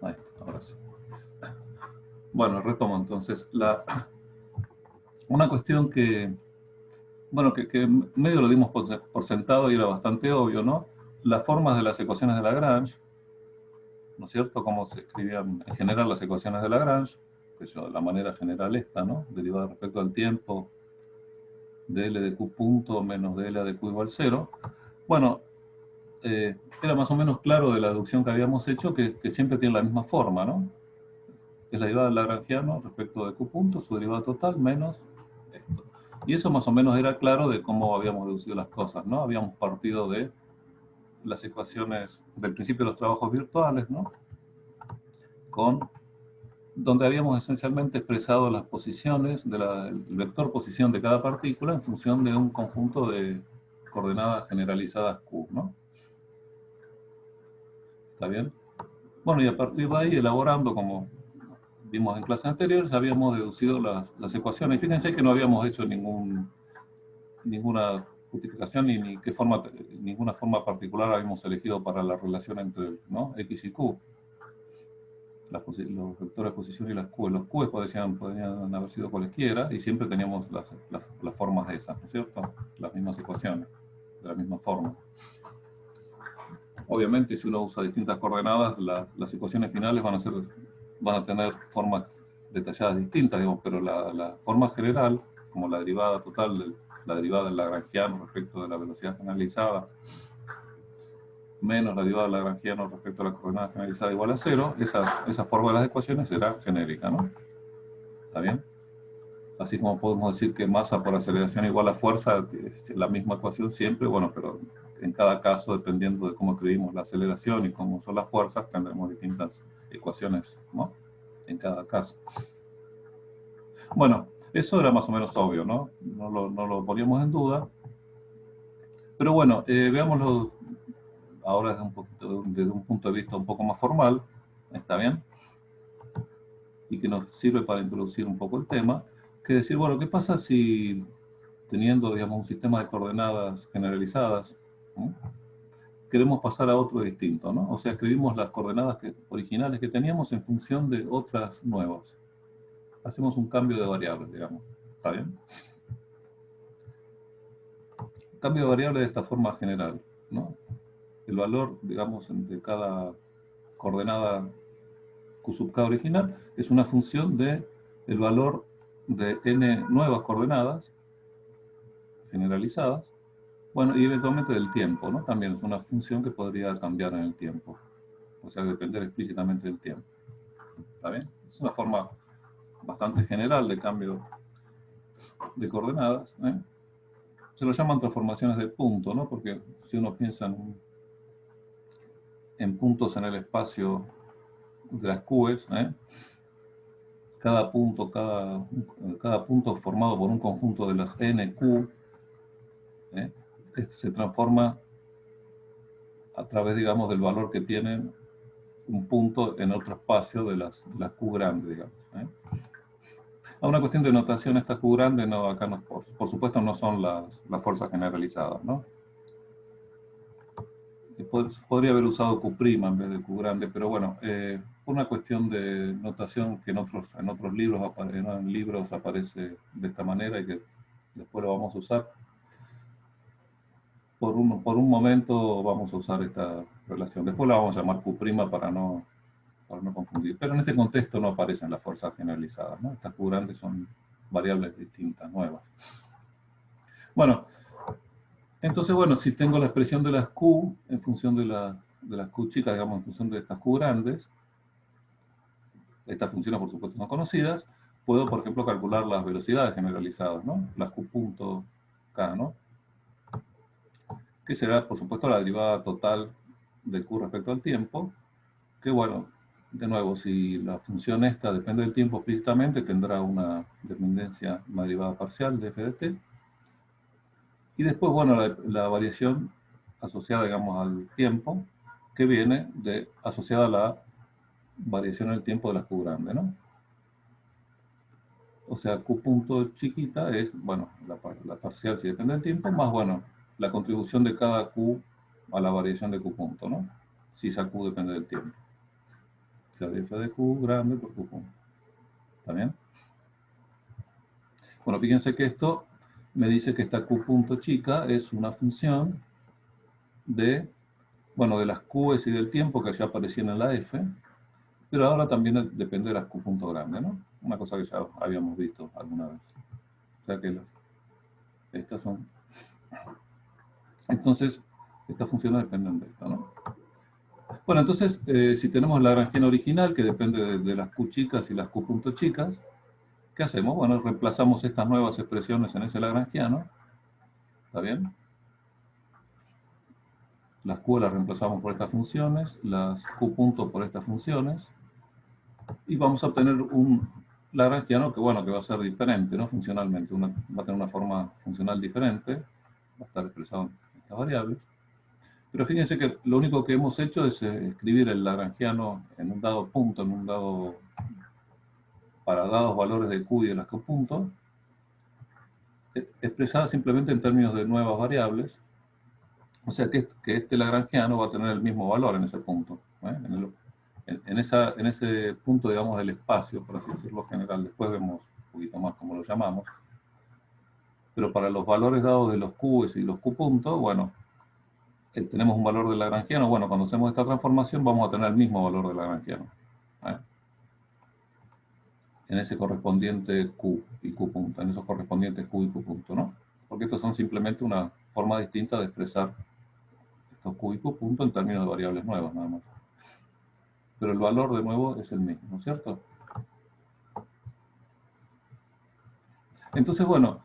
Ahí está, ahora sí. Bueno, retomo entonces. Una cuestión que, bueno, que medio lo dimos por sentado y era bastante obvio, ¿no? Las formas de las ecuaciones de Lagrange, ¿no es cierto? Cómo se escribían en general las ecuaciones de Lagrange, que es la manera general esta, ¿no? Derivada respecto al tiempo de L de Q punto menos de L de Q igual 0. Bueno, era más o menos claro de la deducción que habíamos hecho que siempre tiene la misma forma, ¿no? Es la derivada del lagrangiano respecto de Q punto, su derivada total menos esto. Y eso más o menos era claro de cómo habíamos deducido las cosas, ¿no? Habíamos partido de las ecuaciones del principio de los trabajos virtuales, ¿no? Donde habíamos esencialmente expresado las posiciones, el vector posición de cada partícula en función de un conjunto de coordenadas generalizadas Q, ¿no? ¿Está bien? Bueno, y a partir de ahí, elaborando, como vimos en clases anteriores, habíamos deducido las ecuaciones. Y fíjense que no habíamos hecho ninguna justificación ni ninguna forma particular habíamos elegido para la relación entre, ¿no?, X y Q. Los vectores de posición y las Q. Los Q podrían haber sido cualesquiera y siempre teníamos las formas esas, ¿no es cierto? Las mismas ecuaciones, de la misma forma. Obviamente, si uno usa distintas coordenadas, las ecuaciones finales van a tener formas detalladas distintas, digamos, pero la forma general, como la derivada total, la derivada del lagrangiano respecto de la velocidad generalizada, menos la derivada del lagrangiano respecto a la coordenada generalizada igual a 0, esa forma de las ecuaciones será genérica, ¿no? ¿Está bien? Así como podemos decir que masa por aceleración igual a fuerza, es la misma ecuación siempre, bueno, pero en cada caso, dependiendo de cómo escribimos la aceleración y cómo son las fuerzas, tendremos distintas ecuaciones, ¿no?, en cada caso. Bueno, eso era más o menos obvio, ¿no? No lo poníamos en duda. Pero bueno, veámoslo ahora desde un punto de vista un poco más formal, ¿está bien? Y que nos sirve para introducir un poco el tema, que decir, bueno, ¿qué pasa si teniendo, digamos, un sistema de coordenadas generalizadas, ¿no?, queremos pasar a otro distinto, ¿no? O sea, escribimos las coordenadas originales que teníamos en función de otras nuevas. Hacemos un cambio de variables, digamos. ¿Está bien? Cambio de variable de esta forma general, ¿no? El valor, digamos, de cada coordenada Q sub k original es una función de el valor de n nuevas coordenadas generalizadas. Bueno, y eventualmente del tiempo, ¿no? También es una función que podría cambiar en el tiempo. O sea, depender explícitamente del tiempo. ¿Está bien? Es una forma bastante general de cambio de coordenadas, ¿eh? Se lo llaman transformaciones de punto, ¿no? Porque si uno piensa en puntos en el espacio de las Qs, ¿eh?, cada punto formado por un conjunto de las nq, ¿eh?, se transforma a través, digamos, del valor que tiene un punto en otro espacio de las Q grandes, digamos, ¿eh? A una cuestión de notación, estas Q grandes, no, acá no, por supuesto no son las fuerzas generalizadas, ¿no? Podría haber usado Q' en vez de Q grande, pero bueno, por una cuestión de notación que en otros libros aparece de esta manera y que después lo vamos a usar. Por un momento vamos a usar esta relación. Después la vamos a llamar Q' para no confundir. Pero en este contexto no aparecen las fuerzas generalizadas, ¿no? Estas Q grandes son variables distintas, nuevas. Bueno, entonces, bueno, si tengo la expresión de las Q en función de las Q chicas, digamos, en función de estas Q grandes, estas funciones por supuesto son conocidas, puedo, por ejemplo, calcular las velocidades generalizadas, ¿no? Las Q punto K, ¿no? Que será, por supuesto, la derivada total de Q respecto al tiempo, que bueno, de nuevo, si la función esta depende del tiempo explícitamente, tendrá una dependencia, una derivada parcial de f de t. Y después, bueno, la variación asociada, digamos, al tiempo, que viene asociada a la variación en el tiempo de la Q grande, ¿no? O sea, Q punto chiquita es, bueno, la parcial si depende del tiempo, más, bueno, la contribución de cada Q a la variación de Q punto, ¿no? Si esa Q depende del tiempo. sea, de f de q grande por q punto. ¿Está bien? Bueno, fíjense que esto me dice que esta q punto chica es una función de, bueno, de las q's y del tiempo que ya aparecían en la f, pero ahora también depende de las q punto grande, ¿no? Una cosa que ya habíamos visto alguna vez. O sea que estas son... Entonces, estas funciones dependen de esto, ¿no? Bueno, entonces, si tenemos la Lagrangiana original, que depende de las q chicas y las q punto chicas, ¿qué hacemos? Bueno, reemplazamos estas nuevas expresiones en ese lagrangiano. ¿Está bien? Las q las reemplazamos por estas funciones, las q punto por estas funciones, y vamos a obtener un lagrangiano que, bueno, que va a ser diferente, ¿no? Funcionalmente, va a tener una forma funcional diferente, va a estar expresado en estas variables. Pero fíjense que lo único que hemos hecho es escribir el lagrangiano en un dado punto, en un dado para dados valores de q y de las q puntos, expresada simplemente en términos de nuevas variables. O sea que este lagrangiano va a tener el mismo valor en ese punto. En ese punto, digamos, del espacio, por así decirlo, general. Después vemos un poquito más cómo lo llamamos. Pero para los valores dados de los q's y los q puntos, bueno, tenemos un valor de lagrangiano. Bueno, cuando hacemos esta transformación vamos a tener el mismo valor de lagrangiano. En ese correspondiente q y q punto, en esos correspondientes q y q punto, ¿no? Porque estos son simplemente una forma distinta de expresar estos q y q punto en términos de variables nuevas, nada más. Pero el valor, de nuevo, es el mismo, ¿no es cierto? Entonces, bueno,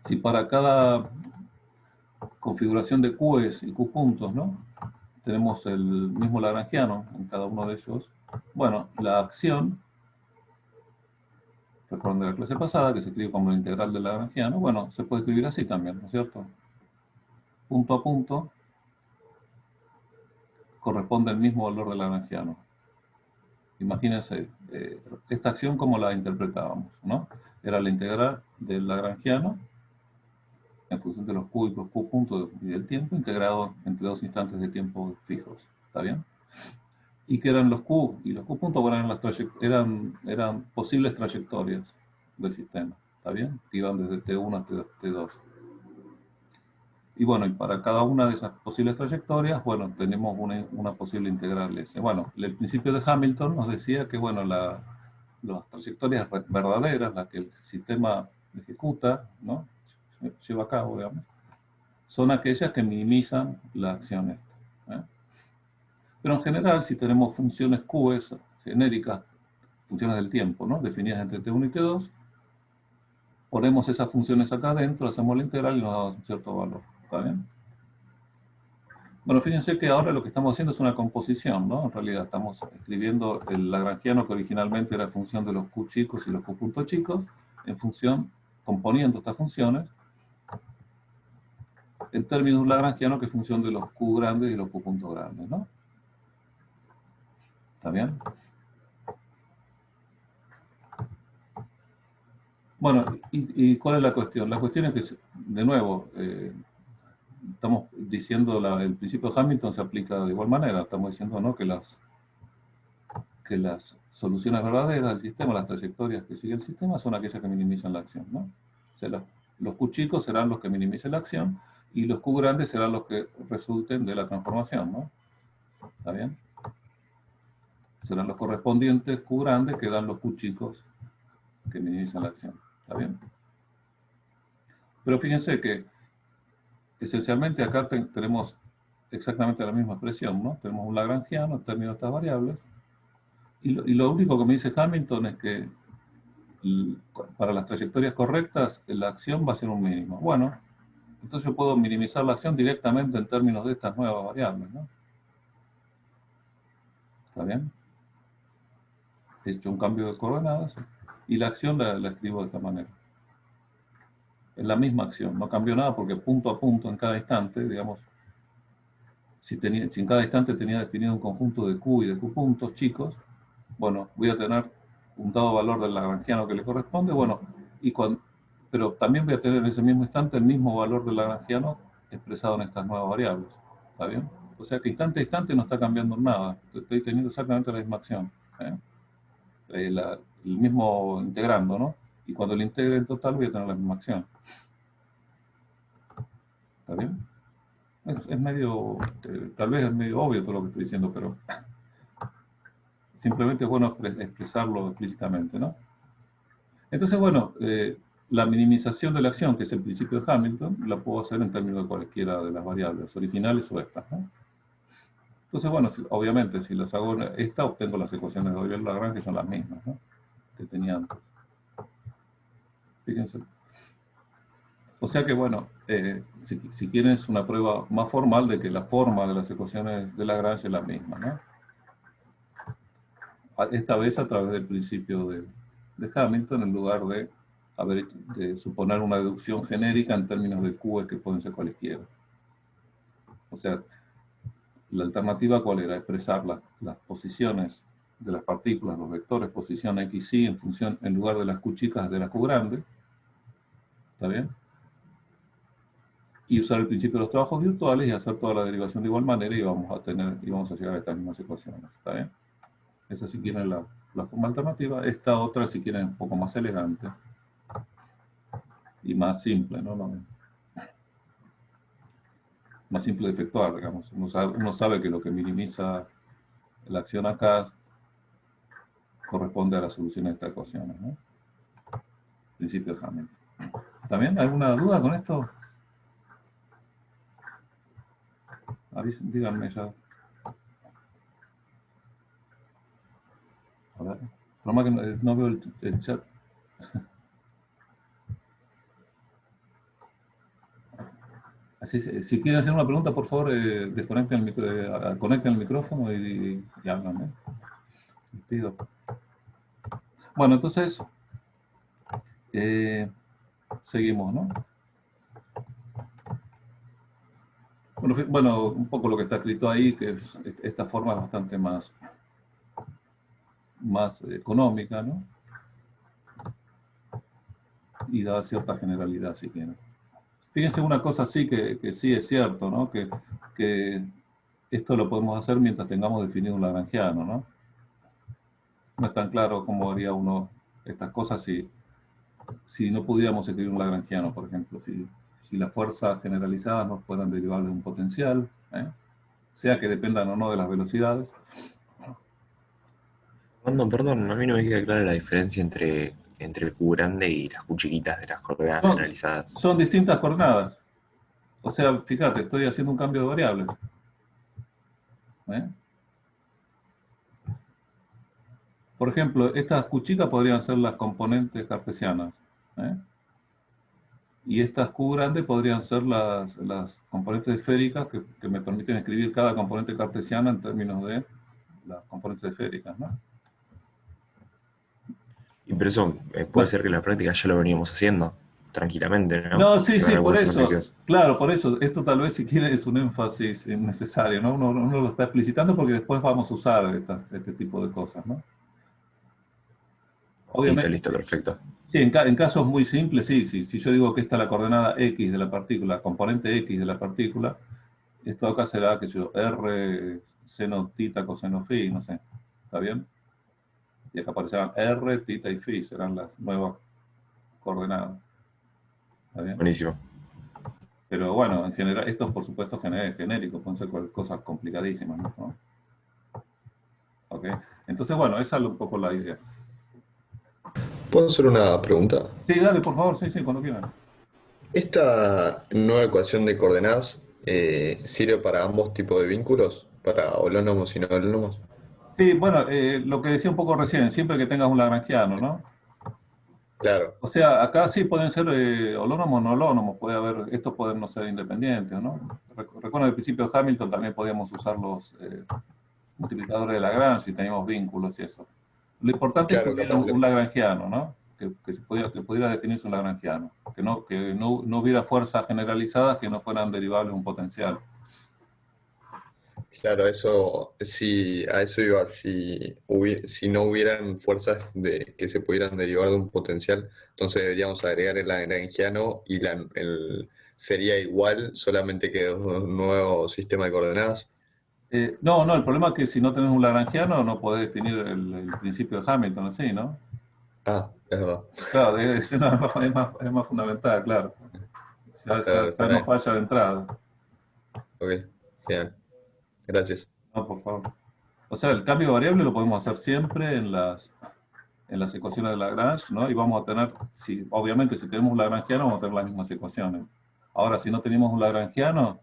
si para cada configuración de q's y q puntos, ¿no? Tenemos el mismo lagrangiano en cada uno de ellos. Bueno, la acción, recuerden de la clase pasada, que se escribe como la integral del lagrangiano, bueno, se puede escribir así también, ¿no es cierto? Punto a punto corresponde al mismo valor del lagrangiano. Imagínense, esta acción como la interpretábamos, ¿no? Era la integral del lagrangiano en función de los q y los q puntos y del tiempo, integrado entre dos instantes de tiempo fijos. ¿Está bien? ¿Y qué eran los q? Y los q puntos eran posibles trayectorias del sistema. ¿Está bien? Que iban desde T1 hasta T2. Y bueno, y para cada una de esas posibles trayectorias, bueno, tenemos una posible integral S. Bueno, el principio de Hamilton nos decía que, bueno, las trayectorias verdaderas, las que el sistema ejecuta, ¿no? Lleva a cabo, digamos, son aquellas que minimizan la acción esta. Pero en general, si tenemos funciones Q genéricas, funciones del tiempo, ¿no? Definidas entre T1 y T2, ponemos esas funciones acá adentro, hacemos la integral y nos da un cierto valor. ¿Está bien? Bueno, fíjense que ahora lo que estamos haciendo es una composición, ¿no? En realidad estamos escribiendo el lagrangiano que originalmente era función de los Q chicos y los Q puntos chicos, en función, componiendo estas funciones, en términos de un lagrangiano que es función de los Q grandes y los Q puntos grandes, ¿no? ¿Está bien? Bueno, ¿y cuál es la cuestión? La cuestión es que, de nuevo, estamos diciendo el principio de Hamilton se aplica de igual manera. Estamos diciendo, ¿no?, que las soluciones verdaderas del sistema, las trayectorias que sigue el sistema, son aquellas que minimizan la acción, ¿no? O sea, los Q chicos serán los que minimicen la acción y los Q grandes serán los que resulten de la transformación, ¿no? ¿Está bien? Serán los correspondientes Q grandes que dan los Q chicos que minimizan la acción. ¿Está bien? Pero fíjense que esencialmente acá tenemos exactamente la misma expresión, ¿no? Tenemos un lagrangiano en términos de estas variables. Y lo único que me dice Hamilton es que para las trayectorias correctas la acción va a ser un mínimo. Bueno, entonces yo puedo minimizar la acción directamente en términos de estas nuevas variables, ¿no? ¿Está bien? He hecho un cambio de coordenadas y la acción la escribo de esta manera. Es la misma acción, no cambió nada porque punto a punto en cada instante, digamos, si en cada instante tenía definido un conjunto de Q y de Q puntos chicos, bueno, voy a tener un dado valor del lagrangiano que le corresponde, bueno, pero también voy a tener en ese mismo instante el mismo valor del lagrangiano expresado en estas nuevas variables. ¿Está bien? O sea que instante a instante no está cambiando nada. Estoy teniendo exactamente la misma acción. ¿eh? El mismo integrando, ¿no? Y cuando lo integre en total voy a tener la misma acción. ¿Está bien? Es medio, tal vez es medio obvio todo lo que estoy diciendo, pero simplemente es bueno expresarlo explícitamente, ¿no? Entonces, bueno, la minimización de la acción, que es el principio de Hamilton, la puedo hacer en términos de cualquiera de las variables originales o estas, ¿no? Entonces, bueno, obviamente, si las hago en esta, obtengo las ecuaciones de Euler-Lagrange, que son las mismas, ¿no? Que tenía antes. Fíjense. O sea que, bueno, si quieren es una prueba más formal de que la forma de las ecuaciones de Lagrange es la misma, ¿no? Esta vez a través del principio de Hamilton, en lugar de suponer una deducción genérica en términos de Q que pueden ser cualesquiera. O sea, la alternativa ¿cuál era? Expresar las posiciones de las partículas, los vectores posición x, y en lugar de las Q chicas de las Q grandes. ¿Está bien? Y usar el principio de los trabajos virtuales y hacer toda la derivación de igual manera y vamos a llegar a estas mismas ecuaciones. ¿Está bien? Esa si quieren la forma alternativa. Esta otra si quieren un poco más elegante y más simple, ¿no? Más simple de efectuar, digamos. Uno sabe que lo que minimiza la acción acá corresponde a la solución de estas ecuaciones, ¿no? Principio de Hamilton. ¿También alguna duda con esto? Díganme ya. A ver. Problema que no veo el chat. Así, si quieren hacer una pregunta, por favor, conecten el micrófono y hablan, ¿eh? Les pido. Bueno, entonces, seguimos, ¿no? Bueno, un poco lo que está escrito ahí, que esta forma es bastante más económica, ¿no? Y da cierta generalidad, si quieren. Fíjense una cosa sí que sí es cierto, ¿no? Que esto lo podemos hacer mientras tengamos definido un lagrangiano, ¿no? No es tan claro cómo haría uno estas cosas si no pudiéramos escribir un lagrangiano, por ejemplo, si las fuerzas generalizadas no fueran derivables de un potencial, sea que dependan o no de las velocidades. Perdón, a mí no me queda clara la diferencia entre el Q grande y las Q chiquitas de las coordenadas Son, generalizadas. son distintas coordenadas. O sea, fíjate, estoy haciendo un cambio de variables. ¿eh? Por ejemplo, estas Q chicas podrían ser las componentes cartesianas. ¿eh? Y estas Q grandes podrían ser las componentes esféricas que me permiten escribir cada componente cartesiana en términos de las componentes esféricas, ¿no? Y por eso puede Bueno, ser que en la práctica ya lo veníamos haciendo tranquilamente, ¿no? no, sí, Con sí, por algunos eso. ejercicios. Claro, por eso. Esto tal vez si quiere es un énfasis innecesario, ¿no? Uno lo está explicitando porque después vamos a usar este tipo de cosas, ¿no? Listo, Obviamente, listo, sí. perfecto. Sí, en casos muy simples, sí, sí. Si yo digo que esta es la coordenada X de la partícula, componente X de la partícula, esto acá será, que yo, R seno tita coseno phi, no sé. ¿Está bien? Y acá aparecerán R, tita y phi, serán las nuevas coordenadas. ¿Está bien? Buenísimo. Pero bueno, en general, estos por supuesto genéricos, pueden ser cosas complicadísimas, ¿no? ¿Ok? Entonces, bueno, esa es un poco la idea. ¿Puedo hacer una pregunta? Sí, dale, por favor, sí, sí, cuando quieran. ¿Esta nueva ecuación de coordenadas sirve para ambos tipos de vínculos? ¿Para holónomos y no holónomos? Sí, bueno, lo que decía un poco recién, siempre que tengas un lagrangiano, ¿no? Claro, O sea, acá sí pueden ser holónomos o no holónomos, puede haber, estos pueden no ser independientes, ¿no? Recuerdo el principio de Hamilton también podíamos usar los multiplicadores de Lagrange si teníamos vínculos y eso. Lo importante es que claro, hubiera capaz. un lagrangiano, ¿no? Que pudiera definirse un lagrangiano, que no hubiera fuerzas generalizadas que no fueran derivables de un potencial. Claro, eso sí, a eso iba. Si no hubieran fuerzas que se pudieran derivar de un potencial, entonces deberíamos agregar el lagrangiano y sería igual, solamente que un nuevo sistema de coordenadas. No, el problema es que si no tenés un lagrangiano no podés definir el principio de Hamilton así, ¿no? Ah, es verdad. Claro, es más fundamental, claro. Claro, Ya está no bien. falla de entrada. Ok, genial. Gracias. No, por favor. O sea, el cambio de variable lo podemos hacer siempre en las ecuaciones de Lagrange, ¿no? Y vamos a tener, si, obviamente, si tenemos un lagrangiano, vamos a tener las mismas ecuaciones. Ahora, si no tenemos un lagrangiano,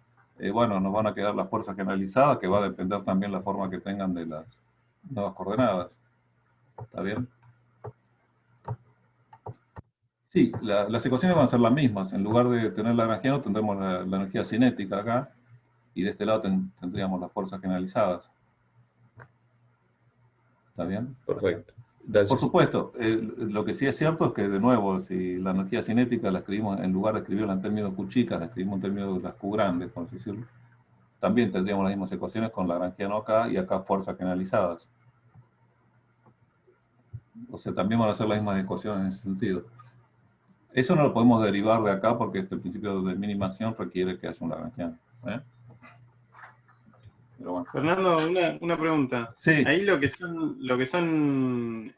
bueno, nos van a quedar las fuerzas generalizadas, que va a depender también la forma que tengan de las nuevas coordenadas. ¿Está bien? Sí, las ecuaciones van a ser las mismas. En lugar de tener lagrangiano, tendremos la energía cinética acá, y de este lado tendríamos las fuerzas generalizadas. ¿Está bien? Perfecto. Por Gracias. supuesto, lo que sí es cierto es que, de nuevo, si la energía cinética la escribimos, en lugar de escribirla en términos Q chicas, la escribimos en términos de las Q grandes, por así decirlo, también tendríamos las mismas ecuaciones con lagrangiano acá y acá fuerzas generalizadas. O sea, también van a ser las mismas ecuaciones en ese sentido. Eso no lo podemos derivar de acá porque este principio de mínima acción requiere que haya un lagrangiano. ¿Eh? Pero bueno. Fernando, una pregunta. Sí, Ahí lo que son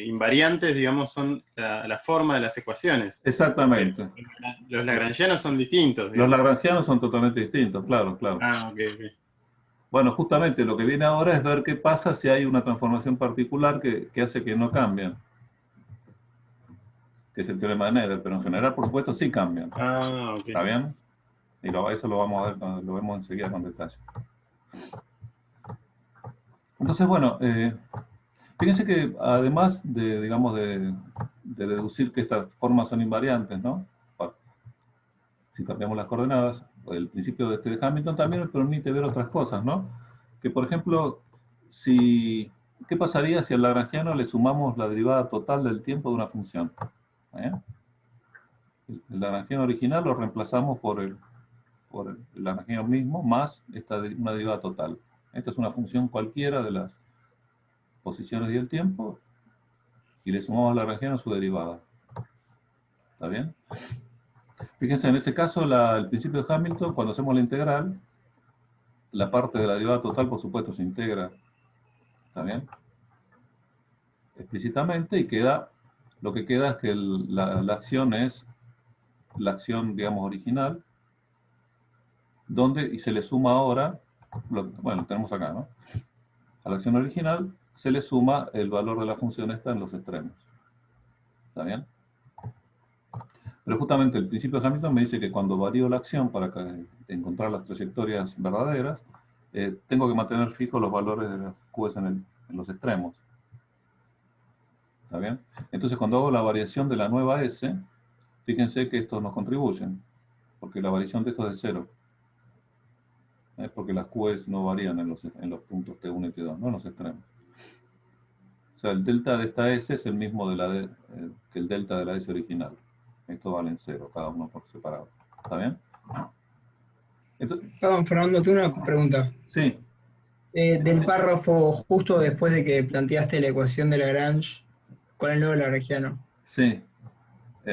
invariantes, digamos, son la forma de las ecuaciones. Pero exactamente. los lagrangianos son distintos, Los digamos. lagrangianos son totalmente distintos, claro, claro. Ah, ok, ok. Bueno, justamente lo que viene ahora es ver qué pasa si hay una transformación particular que hace que no cambien, que es el teorema de Nether, pero en general, por supuesto, sí cambian. Ah, ok. ¿Está bien? Y eso lo vamos a ver, lo vemos enseguida con detalle. Entonces, bueno, fíjense que además de, digamos, de deducir que estas formas son invariantes, ¿no? Si cambiamos las coordenadas, el principio de este de Hamilton también nos permite ver otras cosas, ¿no? Que, por ejemplo, ¿qué pasaría si al lagrangiano le sumamos la derivada total del tiempo de una función? ¿Eh? El lagrangiano original lo reemplazamos por el lagrangiano mismo más una derivada total. Esta es una función cualquiera de las posiciones y el tiempo y le sumamos al lagrangiano su derivada. ¿Está bien? Fíjense, en ese caso, el principio de Hamilton, cuando hacemos la integral, la parte de la derivada total, por supuesto, se integra. ¿Está bien? Explícitamente, y lo que queda es que la acción es la acción, digamos, original, y se le suma ahora, bueno, lo tenemos acá, ¿no? A la acción original se le suma el valor de la función esta en los extremos. ¿Está bien? Pero justamente el principio de Hamilton me dice que cuando varío la acción para encontrar las trayectorias verdaderas, tengo que mantener fijos los valores de las Qs en los extremos. ¿Está bien? Entonces, cuando hago la variación de la nueva S, fíjense que estos nos contribuyen, porque la variación de estos es de 0. Porque las Qs no varían en los puntos T1 y T2, no en los extremos. O sea, el delta de esta S es el mismo que el delta de la S original. Estos valen 0, cada uno por separado. ¿Está bien? Entonces, Perdón, Fernando, tengo una pregunta. sí, Del sí, párrafo justo después de que planteaste la ecuación de Lagrange con el nuevo lagrangiano. sí.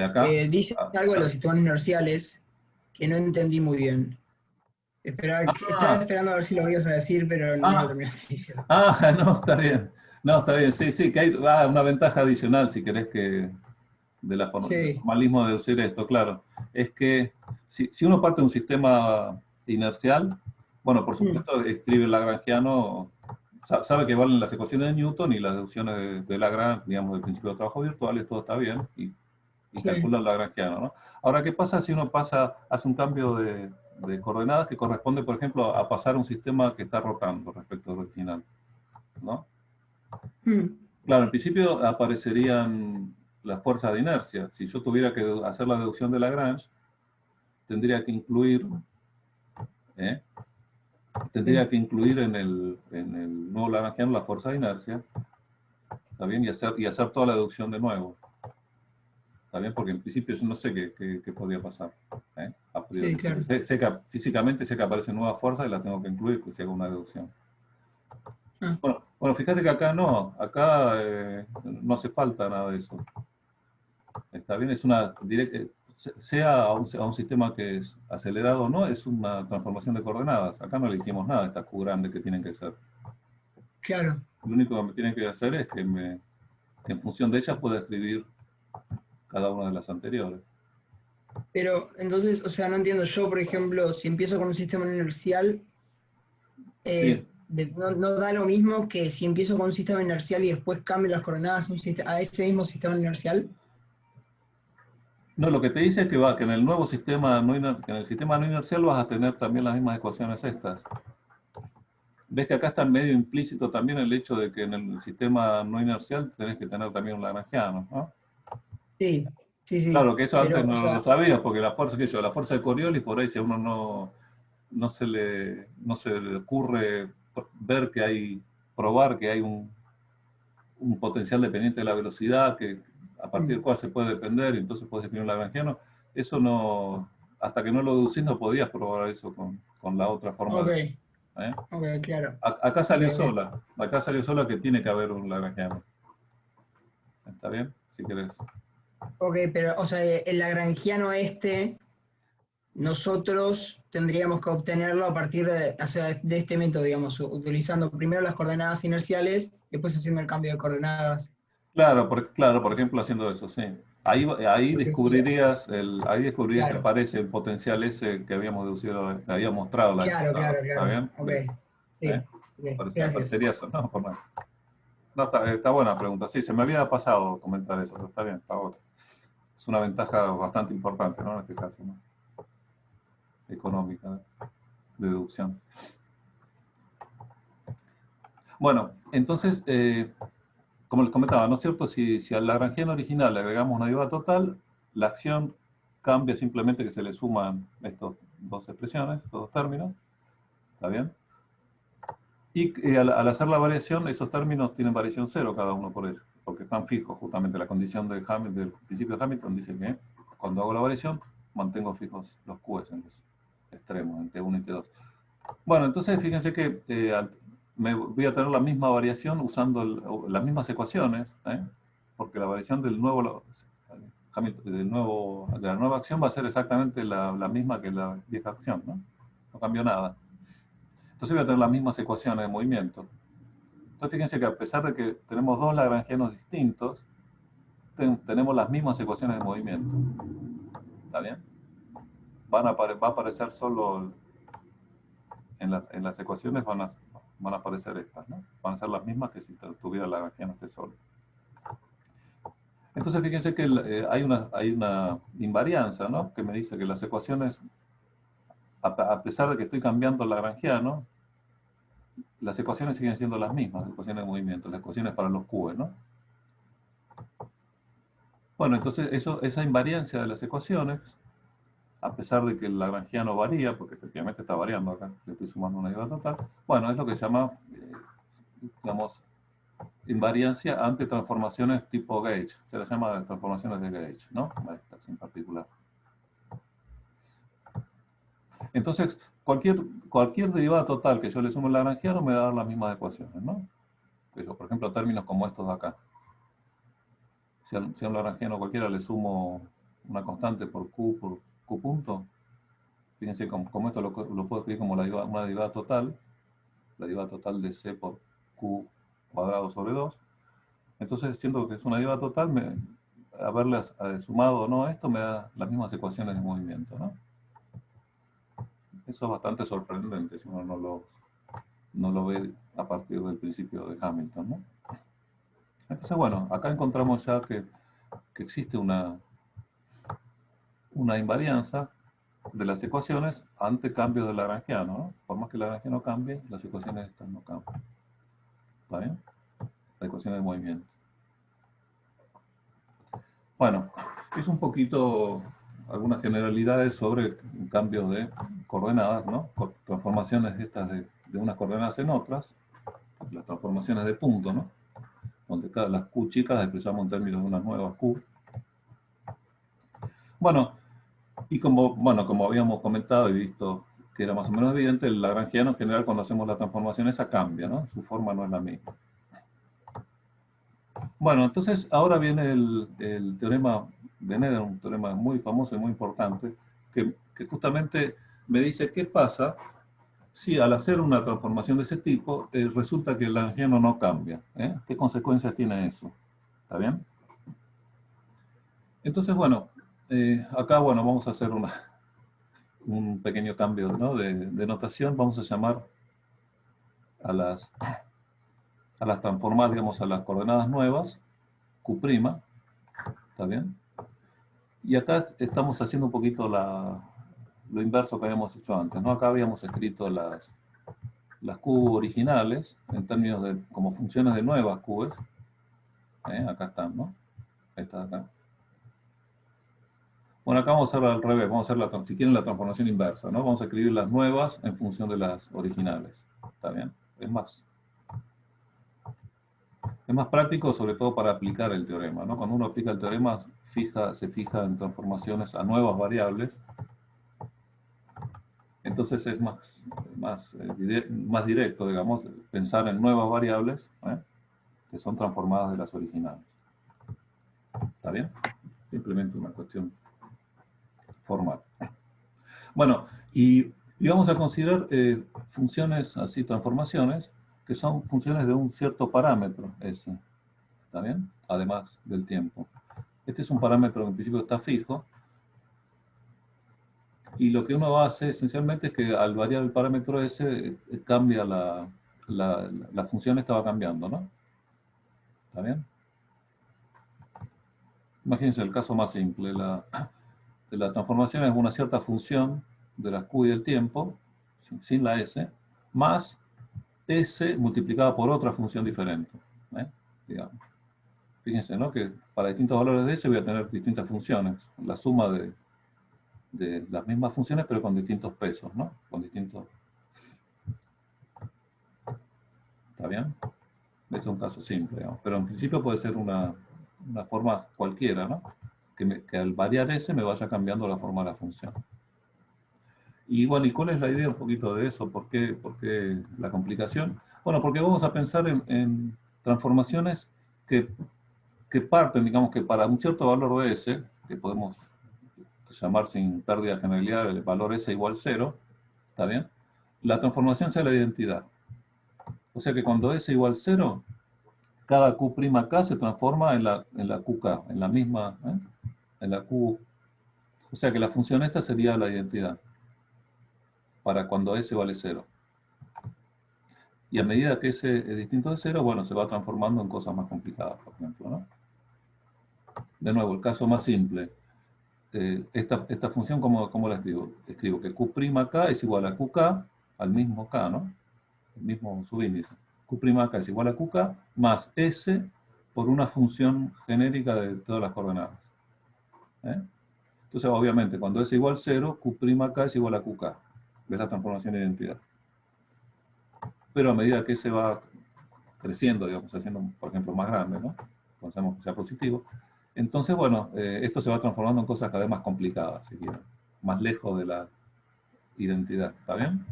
Acá. Dice algo de los sistemas inerciales que no entendí muy bien. Estaba Ah, esperando a ver si lo ibas a decir, pero no lo ah, terminaste diciendo. no, está bien. No, está bien, sí, sí, que hay una ventaja adicional, si querés del Sí. formalismo de deducir esto, claro. Es que si uno parte de un sistema inercial, bueno, por Mm, supuesto, escribe el lagrangiano, sabe que valen las ecuaciones de Newton y las deducciones de Lagrange, digamos, del principio de trabajo virtual, y todo está bien, y sí. calcula el lagrangiano, ¿no? Ahora, ¿qué pasa si uno hace un cambio de coordenadas que corresponde, por ejemplo, a pasar un sistema que está rotando respecto al original, ¿no? Mm, Claro, en principio aparecerían las fuerzas de inercia. Si yo tuviera que hacer la deducción de Lagrange, tendría que incluir, ¿eh? sí, Tendría que incluir en el nuevo lagrangiano la fuerza de inercia, ¿está bien? Y hacer toda la deducción de nuevo, ¿está bien? Porque en principio yo no sé qué podría pasar, a sí, priori. Porque claro. físicamente sé que aparecen nuevas fuerzas y las tengo que incluir pues, si hago una deducción. Ah, Bueno, fíjate que acá no hace falta nada de eso. Está bien, sea a un sistema que es acelerado o no, es una transformación de coordenadas. Acá no le dijimos nada de estas Q grandes que tienen que ser. Claro. Lo único que me tiene que hacer es que en función de ellas pueda escribir cada una de las anteriores. Pero entonces, o sea, no entiendo. Yo, por ejemplo, si empiezo con un sistema no inercial, Sí. no da lo mismo que si empiezo con un sistema inercial y después cambio las coordenadas a ese mismo sistema inercial. No, lo que te dice es que en el nuevo sistema que en el sistema no inercial vas a tener también las mismas ecuaciones estas. Ves que acá está medio implícito también el hecho de que en el sistema no inercial tenés que tener también un lagrangiano, ¿no? Sí, sí, sí. Claro que eso antes Pero, o no lo sea, sabías, porque la fuerza de Coriolis, por ahí si a uno no se le ocurre probar que hay un potencial dependiente de la velocidad, que a partir del cual se puede depender, y entonces puedes definir un lagrangiano, eso no, hasta que no lo deducís no podías probar eso con la otra forma ok, ¿eh? ok, claro. Acá Ok, salió ok. sola que tiene que haber un lagrangiano. ¿Está bien? Si querés. Ok, pero, o sea, el lagrangiano nosotros tendríamos que obtenerlo a partir o sea, de este método, digamos, utilizando primero las coordenadas inerciales, después haciendo el cambio de coordenadas. Claro, por ejemplo, haciendo eso, sí. Ahí Porque sí, descubrirías que claro, aparece el potencial ese que habíamos deducido, que habíamos mostrado la vez claro, pasada. claro, ¿Está claro. bien? Ok, ¿Eh? sí, ok, gracias. Aparecería eso, no, por nada. No, está buena pregunta. Sí, se me había pasado comentar eso, pero está bien, está bueno. Es una ventaja bastante importante, ¿no? En este caso, ¿no? Económica, de deducción. Bueno, entonces, como les comentaba, ¿no es cierto? Si al lagrangiano original le agregamos una derivada total, la acción cambia simplemente que se le suman estas dos expresiones, estos dos términos. ¿Está bien? Y al hacer la variación, esos términos tienen variación cero cada uno por eso, porque están fijos. Justamente la condición del principio de Hamilton dice que cuando hago la variación, mantengo fijos los Qs en los extremos, en T1 y T2. Bueno, entonces fíjense que me voy a tener la misma variación usando las mismas ecuaciones, porque la variación de la nueva acción va a ser exactamente la misma que la vieja acción, ¿no? No cambió nada. Entonces voy a tener las mismas ecuaciones de movimiento. Entonces fíjense que a pesar de que tenemos dos lagrangianos distintos, tenemos las mismas ecuaciones de movimiento. ¿Está bien? Va a aparecer solo en las ecuaciones van a aparecer estas, ¿no? Van a ser las mismas que si tuviera lagrangiano este solo. Entonces fíjense que hay una invarianza, ¿no? Que me dice que las ecuaciones, a pesar de que estoy cambiando el lagrangiano, las ecuaciones siguen siendo las mismas, las ecuaciones de movimiento, las ecuaciones para los Qs, ¿no? Bueno, entonces esa invariancia de las ecuaciones, a pesar de que el lagrangiano varía, porque efectivamente está variando acá, le estoy sumando una derivada total, bueno, es lo que se llama, digamos, invariancia ante transformaciones tipo gauge. Se las llama transformaciones de gauge, ¿no? Estas en particular. Entonces, cualquier derivada total que yo le sume al lagrangiano me va a dar las mismas ecuaciones, ¿no? Por ejemplo, términos como estos de acá. Si a un lagrangiano cualquiera le sumo una constante por Q punto, fíjense como esto lo puedo escribir como una derivada total, la derivada total de C por Q cuadrado sobre 2. Entonces, siendo que es una derivada total, haberle sumado o no esto me da las mismas ecuaciones de movimiento, ¿no? Eso es bastante sorprendente si uno no lo ve a partir del principio de Hamilton, ¿no? Entonces, bueno, acá encontramos ya que existe una invarianza de las ecuaciones ante cambios del lagrangiano, ¿no? Por más que el lagrangiano cambie, las ecuaciones estas no cambian. ¿Está bien? Las ecuaciones de movimiento. Bueno, es un poquito algunas generalidades sobre cambios de coordenadas, ¿no? Transformaciones estas de unas coordenadas en otras, las transformaciones de punto, ¿no? Donde las Q chicas las expresamos en términos de unas nuevas Q. Bueno, y como habíamos comentado y visto que era más o menos evidente, el lagrangiano en general cuando hacemos la transformación esa cambia, ¿no? Su forma no es la misma. Bueno, entonces ahora viene el teorema de Nether, un teorema muy famoso y muy importante, que justamente me dice qué pasa si al hacer una transformación de ese tipo resulta que el lagrangiano no cambia. ¿Qué consecuencias tiene eso? ¿Está bien? Entonces, bueno, acá bueno, vamos a hacer un pequeño cambio, ¿no? de notación. Vamos a llamar a las transformadas, digamos, a las coordenadas nuevas, Q', ¿está bien? Y acá estamos haciendo un poquito lo inverso que habíamos hecho antes, ¿no? Acá habíamos escrito las Q originales, en términos de, como funciones de nuevas Qs. Acá están, ¿no? Esta de acá. Bueno, acá vamos a hacerlo al revés, vamos a hacer, si quieren, la transformación inversa, ¿no? Vamos a escribir las nuevas en función de las originales. ¿Está bien? Es más práctico, sobre todo para aplicar el teorema, ¿no? Cuando uno aplica el teorema, se fija en transformaciones a nuevas variables. Entonces es más directo, digamos, pensar en nuevas variables, que son transformadas de las originales. ¿Está bien? Simplemente una cuestión formal. Bueno, y vamos a considerar funciones, así, transformaciones, que son funciones de un cierto parámetro, S. ¿Está bien? Además del tiempo. Este es un parámetro que en principio está fijo. Y lo que uno hace esencialmente es que al variar el parámetro S, cambia la función, esta va cambiando, ¿no? ¿Está bien? Imagínense el caso más simple. La transformación es una cierta función de las Q y del tiempo, sin la S, más S multiplicada por otra función diferente. Digamos. Fíjense, ¿no? Que para distintos valores de S voy a tener distintas funciones. La suma de las mismas funciones, pero con distintos pesos, ¿no? Con distintos... ¿Está bien? Este es un caso simple, digamos. Pero en principio puede ser una forma cualquiera, ¿no? Que al variar S me vaya cambiando la forma de la función. Y bueno, ¿y cuál es la idea un poquito de eso? ¿Por qué la complicación? Bueno, porque vamos a pensar en transformaciones que parten, digamos, que para un cierto valor de S, que podemos llamar sin pérdida de generalidad el valor S igual 0, ¿está bien? La transformación sea la identidad. O sea que cuando S igual 0, cada Q'K se transforma en la QK, en la misma, en la Q. O sea que la función esta sería la identidad, para cuando S vale 0. Y a medida que S es distinto de 0, bueno, se va transformando en cosas más complicadas, por ejemplo, ¿no? De nuevo, el caso más simple. Esta función, ¿cómo la escribo? Escribo que Q'K es igual a QK, al mismo K, ¿no? El mismo subíndice. Q'K es igual a QK más S por una función genérica de todas las coordenadas. Entonces, obviamente, cuando S igual 0, Q'K es igual a QK. ¿Ves la transformación de identidad? Pero a medida que S va creciendo, digamos, haciendo, por ejemplo, más grande, ¿no? Cuando sabemos que sea positivo, entonces, bueno, esto se va transformando en cosas cada vez más complicadas, si quieren, más lejos de la identidad. ¿Está bien?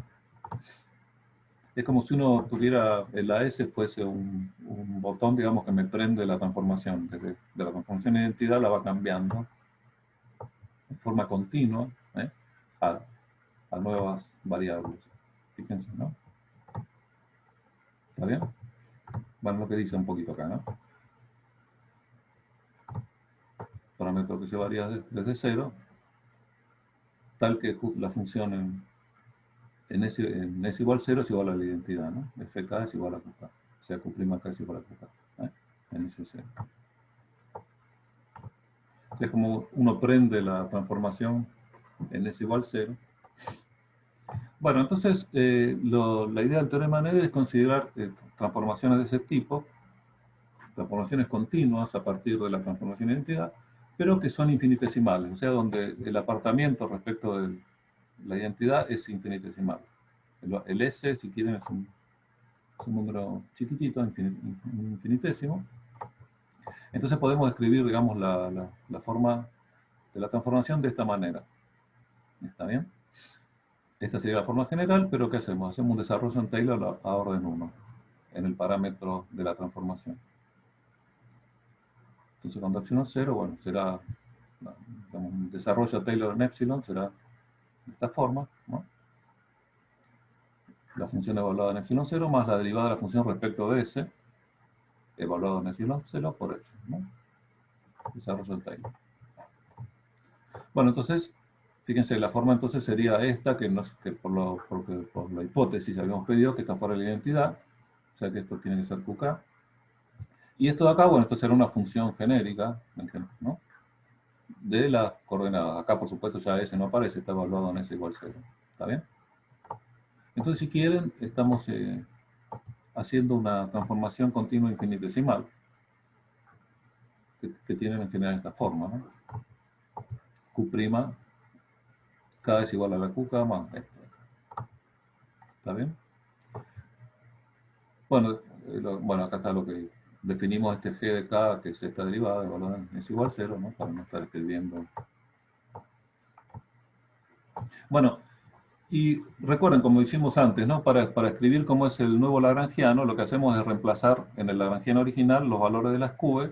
Es como si uno tuviera, la S fuese un botón, digamos, que me prende la transformación. De la transformación de identidad la va cambiando de forma continua a nuevas variables. Fíjense, ¿no? ¿Está bien? Bueno, lo que dice un poquito acá, ¿no? Parámetro que se varía desde 0, tal que la función en S igual 0 es igual a la identidad, ¿no? FK es igual a QK. O sea, Q'K es igual a QK. En ese 0. O sea, es como uno prende la transformación en S igual 0. Bueno, entonces, la idea del teorema de Nether es considerar transformaciones de ese tipo, transformaciones continuas a partir de la transformación de identidad, pero que son infinitesimales, o sea, donde el apartamiento respecto de la identidad es infinitesimal. El S, si quieren, es un número chiquitito, infinitésimo. Entonces podemos escribir, digamos, la forma de la transformación de esta manera. ¿Está bien? Esta sería la forma general, pero ¿qué hacemos? Hacemos un desarrollo en Taylor a orden 1, en el parámetro de la transformación. Entonces cuando acciono 0, bueno, será un desarrollo de Taylor en epsilon será de esta forma, ¿no? La función evaluada en epsilon 0 más la derivada de la función respecto de S, evaluado en epsilon 0 por epsilon, ¿no? Desarrollo de Taylor. Bueno, entonces, fíjense, la forma entonces sería esta, que por la hipótesis habíamos pedido que está fuera de la identidad, o sea que esto tiene que ser QK. Y esto de acá, bueno, esto será una función genérica, ¿no? De las coordenadas. Acá, por supuesto, ya S no aparece, está evaluado en S igual 0. ¿Está bien? Entonces, si quieren, estamos haciendo una transformación continua infinitesimal, que tienen en general esta forma, ¿no? Q', K es igual a la QK más esto. ¿Está bien? Bueno, bueno, acá está lo que definimos este G de K, que es esta derivada, evaluada en S igual 0, ¿no? Para no estar escribiendo. Bueno, y recuerden, como dijimos antes, ¿no? Para escribir cómo es el nuevo lagrangiano, lo que hacemos es reemplazar en el lagrangiano original los valores de las Qs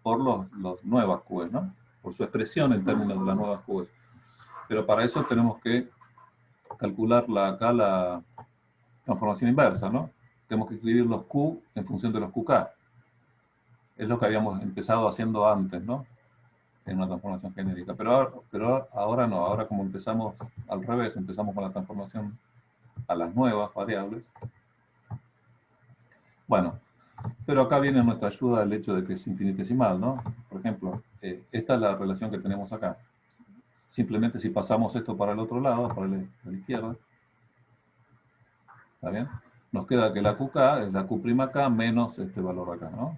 por los nuevas Qs, ¿no? Por su expresión en términos de las nuevas Qs. Pero para eso tenemos que calcular acá la transformación inversa, ¿no? Tenemos que escribir los Q en función de los QK. Es lo que habíamos empezado haciendo antes, ¿no? En una transformación genérica. Pero ahora no, ahora como empezamos al revés, empezamos con la transformación a las nuevas variables. Bueno, pero acá viene nuestra ayuda el hecho de que es infinitesimal, ¿no? Por ejemplo, esta es la relación que tenemos acá. Simplemente si pasamos esto para el otro lado, para la izquierda, ¿está bien? Nos queda que la QK es la Q'K menos este valor acá, ¿no?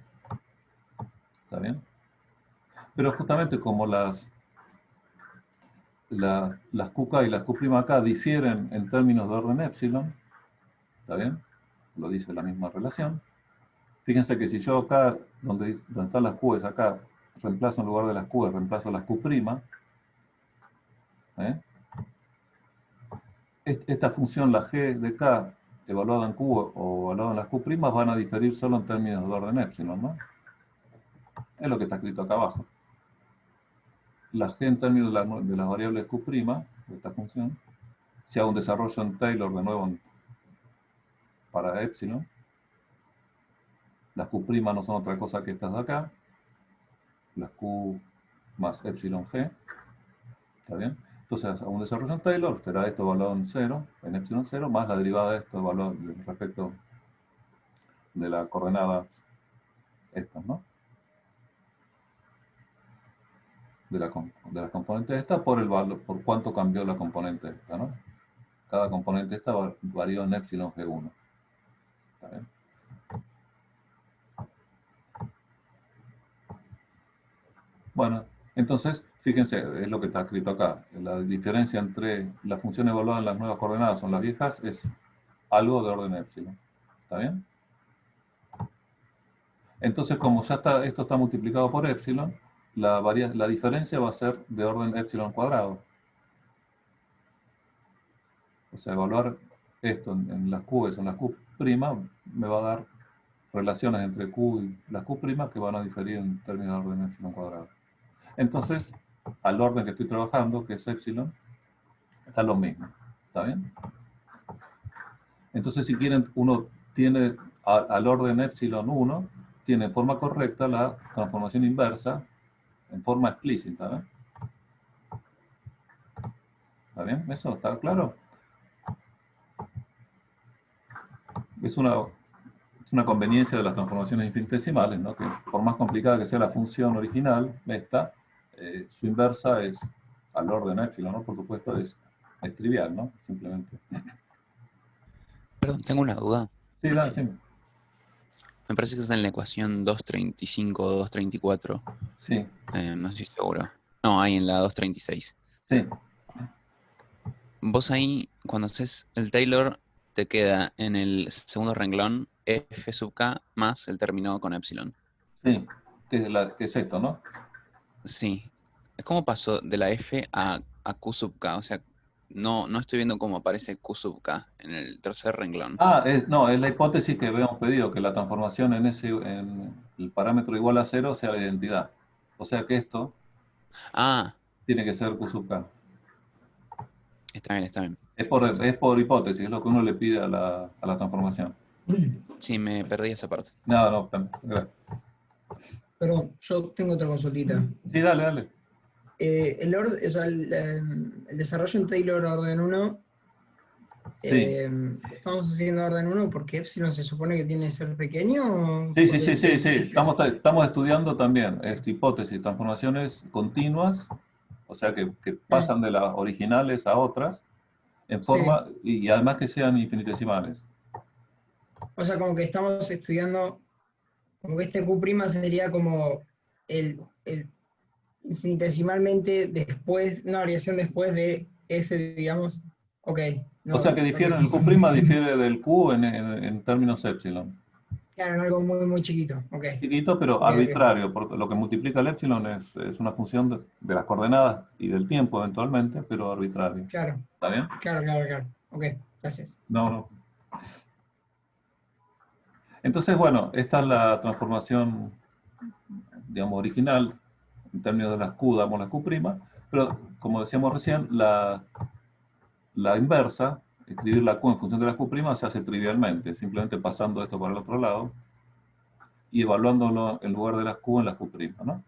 ¿Está bien? Pero justamente como las QK y las Q'K difieren en términos de orden epsilon, ¿está bien? Lo dice la misma relación. Fíjense que si yo acá, donde están las Q's acá, reemplazo en lugar de las Q's, reemplazo las Q', esta función, la G de K, evaluada en Q o evaluada en las Q', van a diferir solo en términos de orden epsilon, ¿no? Es lo que está escrito acá abajo. La G en términos de las variables Q', de esta función, si hago un desarrollo en Taylor de nuevo para epsilon, las Q' no son otra cosa que estas de acá, las Q más epsilon G, ¿está bien? Entonces, hago un desarrollo en Taylor, será esto evaluado en 0, en epsilon 0, más la derivada de esto evaluado respecto de la coordenada estas, ¿no? De la componente esta por el valor, por cuánto cambió la componente esta, ¿no? Cada componente esta varió en epsilon G1. ¿Está bien? Bueno, entonces, fíjense, es lo que está escrito acá. La diferencia entre la función evaluada en las nuevas coordenadas o en las viejas es algo de orden epsilon. ¿Está bien? Entonces, como ya está, esto está multiplicado por epsilon, la diferencia va a ser de orden epsilon cuadrado. O sea, evaluar esto en las Q's, en las Q', me va a dar relaciones entre Q y las Q' que van a diferir en términos de orden epsilon cuadrado. Entonces, al orden que estoy trabajando, que es epsilon, está lo mismo. ¿Está bien? Entonces, si quieren, uno tiene al orden epsilon 1, tiene en forma correcta la transformación inversa en forma explícita. ¿Ven? ¿Está bien? ¿Eso está claro? Es una conveniencia de las transformaciones infinitesimales, ¿no? Que por más complicada que sea la función original, esta, su inversa es al orden epsilon, ¿no? Por supuesto, es trivial, ¿no? Simplemente. Perdón, tengo una duda. Sí, dale, sí. Me parece que es en la ecuación 235 o 234. Sí, No estoy seguro. No, hay en la 236. sí. Vos ahí, cuando haces el Taylor, te queda en el segundo renglón f sub k más el término con epsilon. Sí, que es esto, ¿no? Sí. ¿Cómo pasó de la f a q sub k? O sea, no estoy viendo cómo aparece q sub k en el tercer renglón. Ah, no, es la hipótesis que habíamos pedido, que la transformación en el parámetro igual a 0 sea la identidad. O sea que esto Ah, Tiene que ser Q sub K. está bien, está bien. Es Listo. por hipótesis, es lo que uno le pide a la transformación. Sí, me perdí esa parte. No, no, gracias. Pero yo tengo otra consultita. Sí, dale, dale. O sea, el desarrollo en Taylor orden 1, Sí. lo estamos haciendo orden 1 porque Epsilon se supone que tiene que ser pequeño, o Sí, sí, porque sí, sí, sí. Estamos estudiando también hipótesis, transformaciones continuas, o sea, que Ah, pasan de las originales a otras, en sí, forma, y además que sean infinitesimales. o sea, como que estamos estudiando, como que este Q' sería como el infinitesimalmente después, una variación después de ese, digamos. Ok, O no, sea que ok. el Q' difiere del Q en términos epsilon. Claro, en algo muy, muy chiquito. Ok, Chiquito, pero ok, ok. arbitrario, porque lo que multiplica el epsilon es una función de las coordenadas y del tiempo eventualmente, pero arbitrario. Claro, ¿Está bien? claro, claro, claro. Ok, gracias. No, no. Entonces, bueno, esta es la transformación, digamos, original, en términos de las Q, damos la Q', pero como decíamos recién, la inversa, escribir la Q en función de la Q', se hace trivialmente, simplemente pasando esto para el otro lado y evaluándolo en lugar de las Q en las Q', ¿no?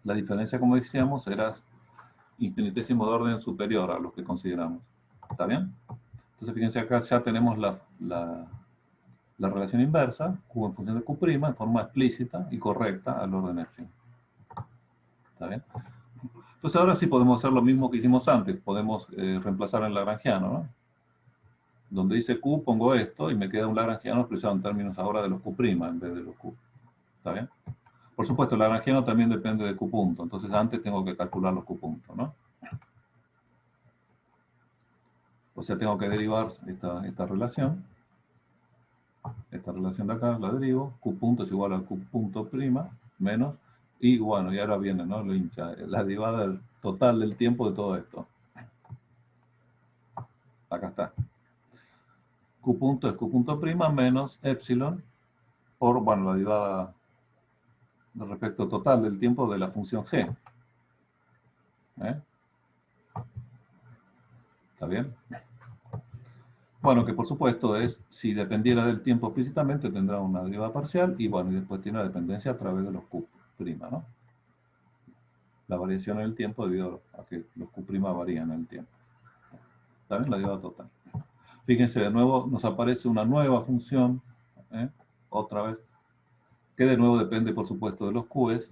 La diferencia, como decíamos, era infinitésimo de orden superior a los que consideramos. ¿Está bien? Entonces, fíjense acá ya tenemos la relación inversa, Q en función de Q', en forma explícita y correcta al orden epsilon. ¿Está bien? Entonces ahora sí podemos hacer lo mismo que hicimos antes, podemos reemplazar el lagrangiano, ¿no? Donde dice Q pongo esto y me queda un lagrangiano expresado en términos ahora de los Q' en vez de los Q. ¿Está bien? Por supuesto, el lagrangiano también depende de Q punto, entonces antes tengo que calcular los Q puntos, ¿no? O sea, tengo que derivar esta relación. Esta relación de acá la derivo. Q punto es igual a Q punto prima menos. Y bueno, y ahora viene, ¿no? Lo hincha, la derivada total del tiempo de todo esto. Acá está. Q punto es Q punto prima menos epsilon por, bueno, la derivada de respecto total del tiempo de la función g. ¿Está bien? Bueno, que por supuesto es, si dependiera del tiempo explícitamente, tendrá una derivada parcial y bueno, y después tiene una dependencia a través de los Q', ¿no? La variación en el tiempo debido a que los Q' varían en el tiempo. ¿Está bien? La derivada total. Fíjense, de nuevo nos aparece una nueva función, otra vez, que de nuevo depende, por supuesto, de los Q's,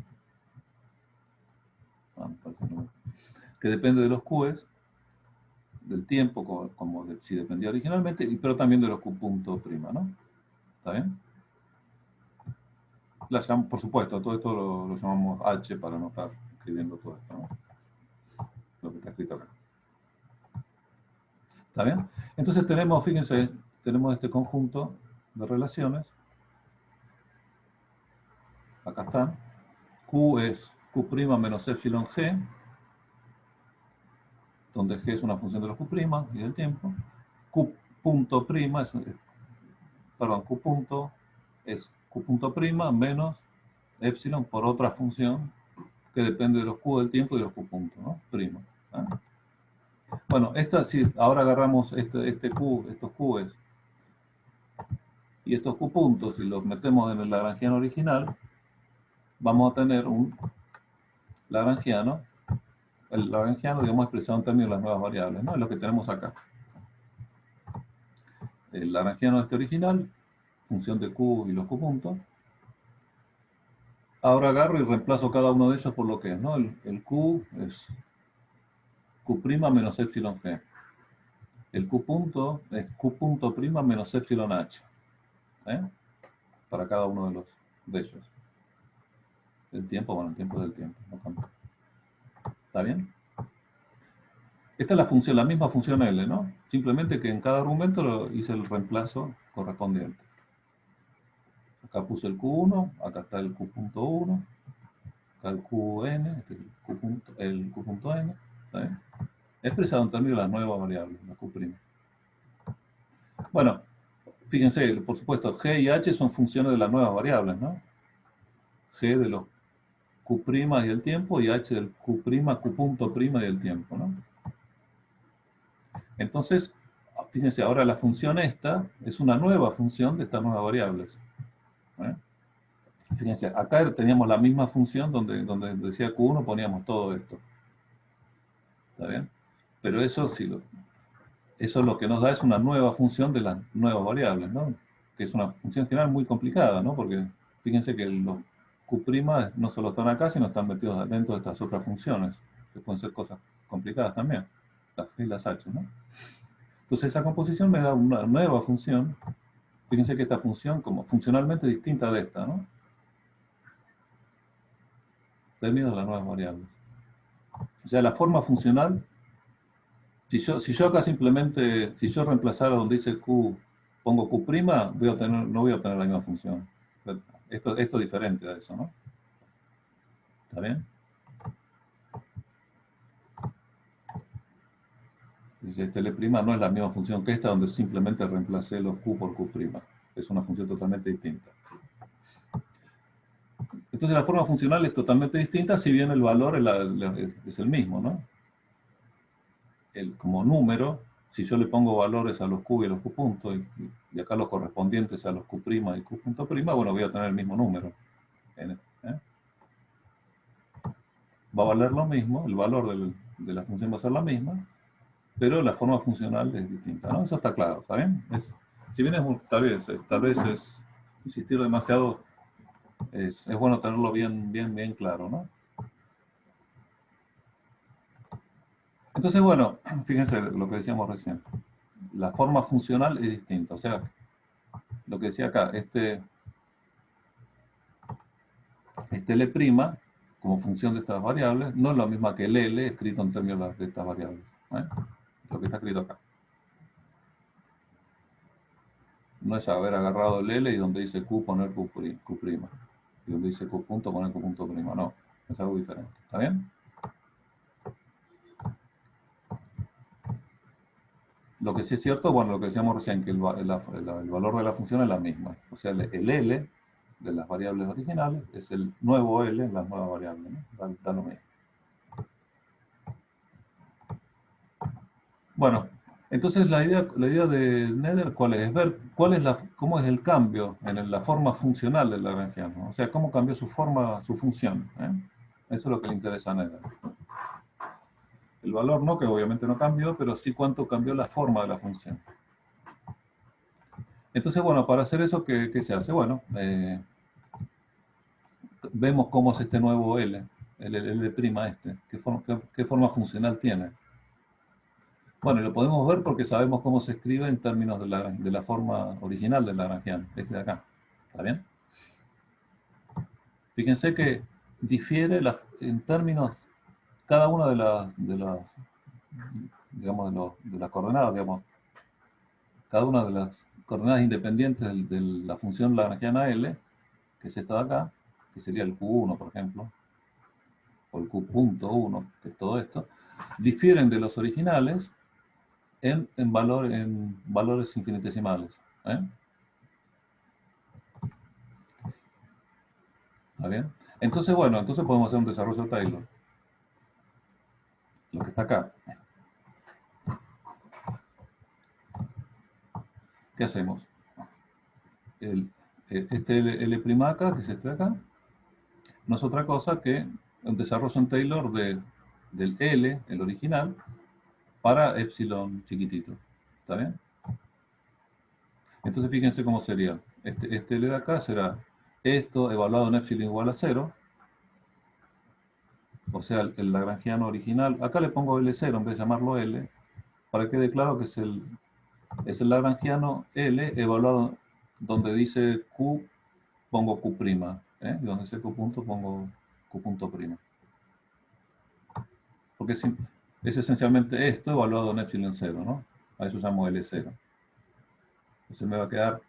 que depende de los Q's, del tiempo, como si dependía originalmente, pero también de los Q punto prima, ¿no? ¿Está bien? Por supuesto, todo esto lo llamamos H para no estar escribiendo todo esto, ¿no? Lo que está escrito acá. ¿Está bien? Entonces tenemos, fíjense, tenemos este conjunto de relaciones. Acá están. Q es Q' menos epsilon G, donde G es una función de los Q' y del tiempo. Q punto prima Q punto es Q punto prima menos epsilon por otra función que depende de los Q del tiempo y de los Q puntos, ¿no? Prima. ¿Eh? Bueno, si ahora agarramos este Q, estos Q's y estos Q puntos y los metemos en el lagrangiano original, vamos a tener un lagrangiano, el lagrangiano, digamos, expresado en términos de las nuevas variables, ¿no? Es lo que tenemos acá. El lagrangiano este original, función de Q y los Q puntos. Ahora agarro y reemplazo cada uno de ellos por lo que es, ¿no? El Q es Q' menos epsilon G. El Q punto es Q punto prima menos epsilon H. Para cada uno de ellos. El tiempo, bueno, el tiempo es del tiempo, no cambia. ¿Está bien? Esta es la función, la misma función L, ¿no? Simplemente que en cada argumento hice el reemplazo correspondiente. Acá puse el Q1, acá está el Q.1, acá el Qn, este es el Q.n, ¿está bien? Expresado en términos de las nuevas variables, la Q'. Bueno, fíjense, por supuesto, G y H son funciones de las nuevas variables, ¿no? G de los Q' y el tiempo, y H del Q', Q punto prima y el tiempo, ¿no? Entonces, fíjense, ahora la función esta es una nueva función de estas nuevas variables. ¿Eh? Fíjense, acá teníamos la misma función donde decía Q1 poníamos todo esto. ¿Está bien? Pero eso sí, eso lo que nos da es una nueva función de las nuevas variables, ¿no? Que es una función general muy complicada, ¿no? Porque fíjense que los Q' no solo están acá, sino están metidos dentro de estas otras funciones, que pueden ser cosas complicadas también, las G y las H, ¿no? Entonces esa composición me da una nueva función. Fíjense que esta función como funcionalmente distinta de esta, ¿no? Debido a las nuevas variables. O sea, la forma funcional, si yo acá simplemente, si yo reemplazara donde dice Q, pongo Q', no voy a obtener la misma función. Esto es diferente a eso, ¿no? ¿Está bien? Dice, L' no es la misma función que esta, donde simplemente reemplacé los Q por Q'. Es una función totalmente distinta. Entonces la forma funcional es totalmente distinta, si bien el valor es el mismo, ¿no? Como número, si yo le pongo valores a los Q y a los Q puntos, y acá los correspondientes a los Q' y Q punto prima, bueno, voy a tener el mismo número. ¿Eh? Va a valer lo mismo, el valor de la función va a ser la misma, pero la forma funcional es distinta, ¿no? Eso está claro, ¿está bien? Si bien tal vez es insistir demasiado, es bueno tenerlo bien claro, ¿no? Entonces, bueno, fíjense lo que decíamos recién. La forma funcional es distinta, o sea, lo que decía acá, este L', como función de estas variables, no es lo mismo que el L escrito en términos de estas variables. ¿Eh? Lo que está escrito acá. No es haber agarrado el L y donde dice Q poner Q'. Y donde dice Q punto poner Q punto prima. No, es algo diferente. ¿Está bien? Lo que sí es cierto, bueno, lo que decíamos recién, que el valor de la función es la misma. O sea, el L de las variables originales es el nuevo L en las nuevas variables, ¿no? Da lo mismo. Bueno, entonces la idea de Nether, ¿cuál es? Es ver cómo es el cambio en la forma funcional del lagrangiano. O sea, cómo cambió su forma, su función. Eso es lo que le interesa a Nether. El valor no, que obviamente no cambió, pero sí cuánto cambió la forma de la función. Entonces, bueno, para hacer eso, ¿qué se hace? Bueno, vemos cómo es este nuevo L, el L' este, qué forma funcional tiene. Bueno, y lo podemos ver porque sabemos cómo se escribe en términos de la forma original del lagrangiano, este de acá. ¿Está bien? Fíjense que difiere en términos, cada una de las digamos, de las coordenadas, digamos, cada una de las coordenadas independientes de la función lagrangiana L, que es esta de acá, que sería el Q1, por ejemplo, o el Q.1, que es todo esto, difieren de los originales en valores infinitesimales. ¿Está bien? Entonces, bueno, entonces podemos hacer un desarrollo Taylor. Lo que está acá. ¿Qué hacemos? Este L' acá, que es este de acá, no es otra cosa que un desarrollo en Taylor del L, el original, para epsilon chiquitito. ¿Está bien? Entonces fíjense cómo sería. Este L de acá será esto evaluado en epsilon igual a 0. O sea, el lagrangiano original. Acá le pongo L0 en vez de llamarlo L, para que quede claro que es el lagrangiano L evaluado donde dice Q, pongo Q'. Y donde dice Q punto, pongo Q punto prima. Porque es esencialmente esto evaluado en epsilon 0, ¿no? A eso llamo L0. Entonces me va a quedar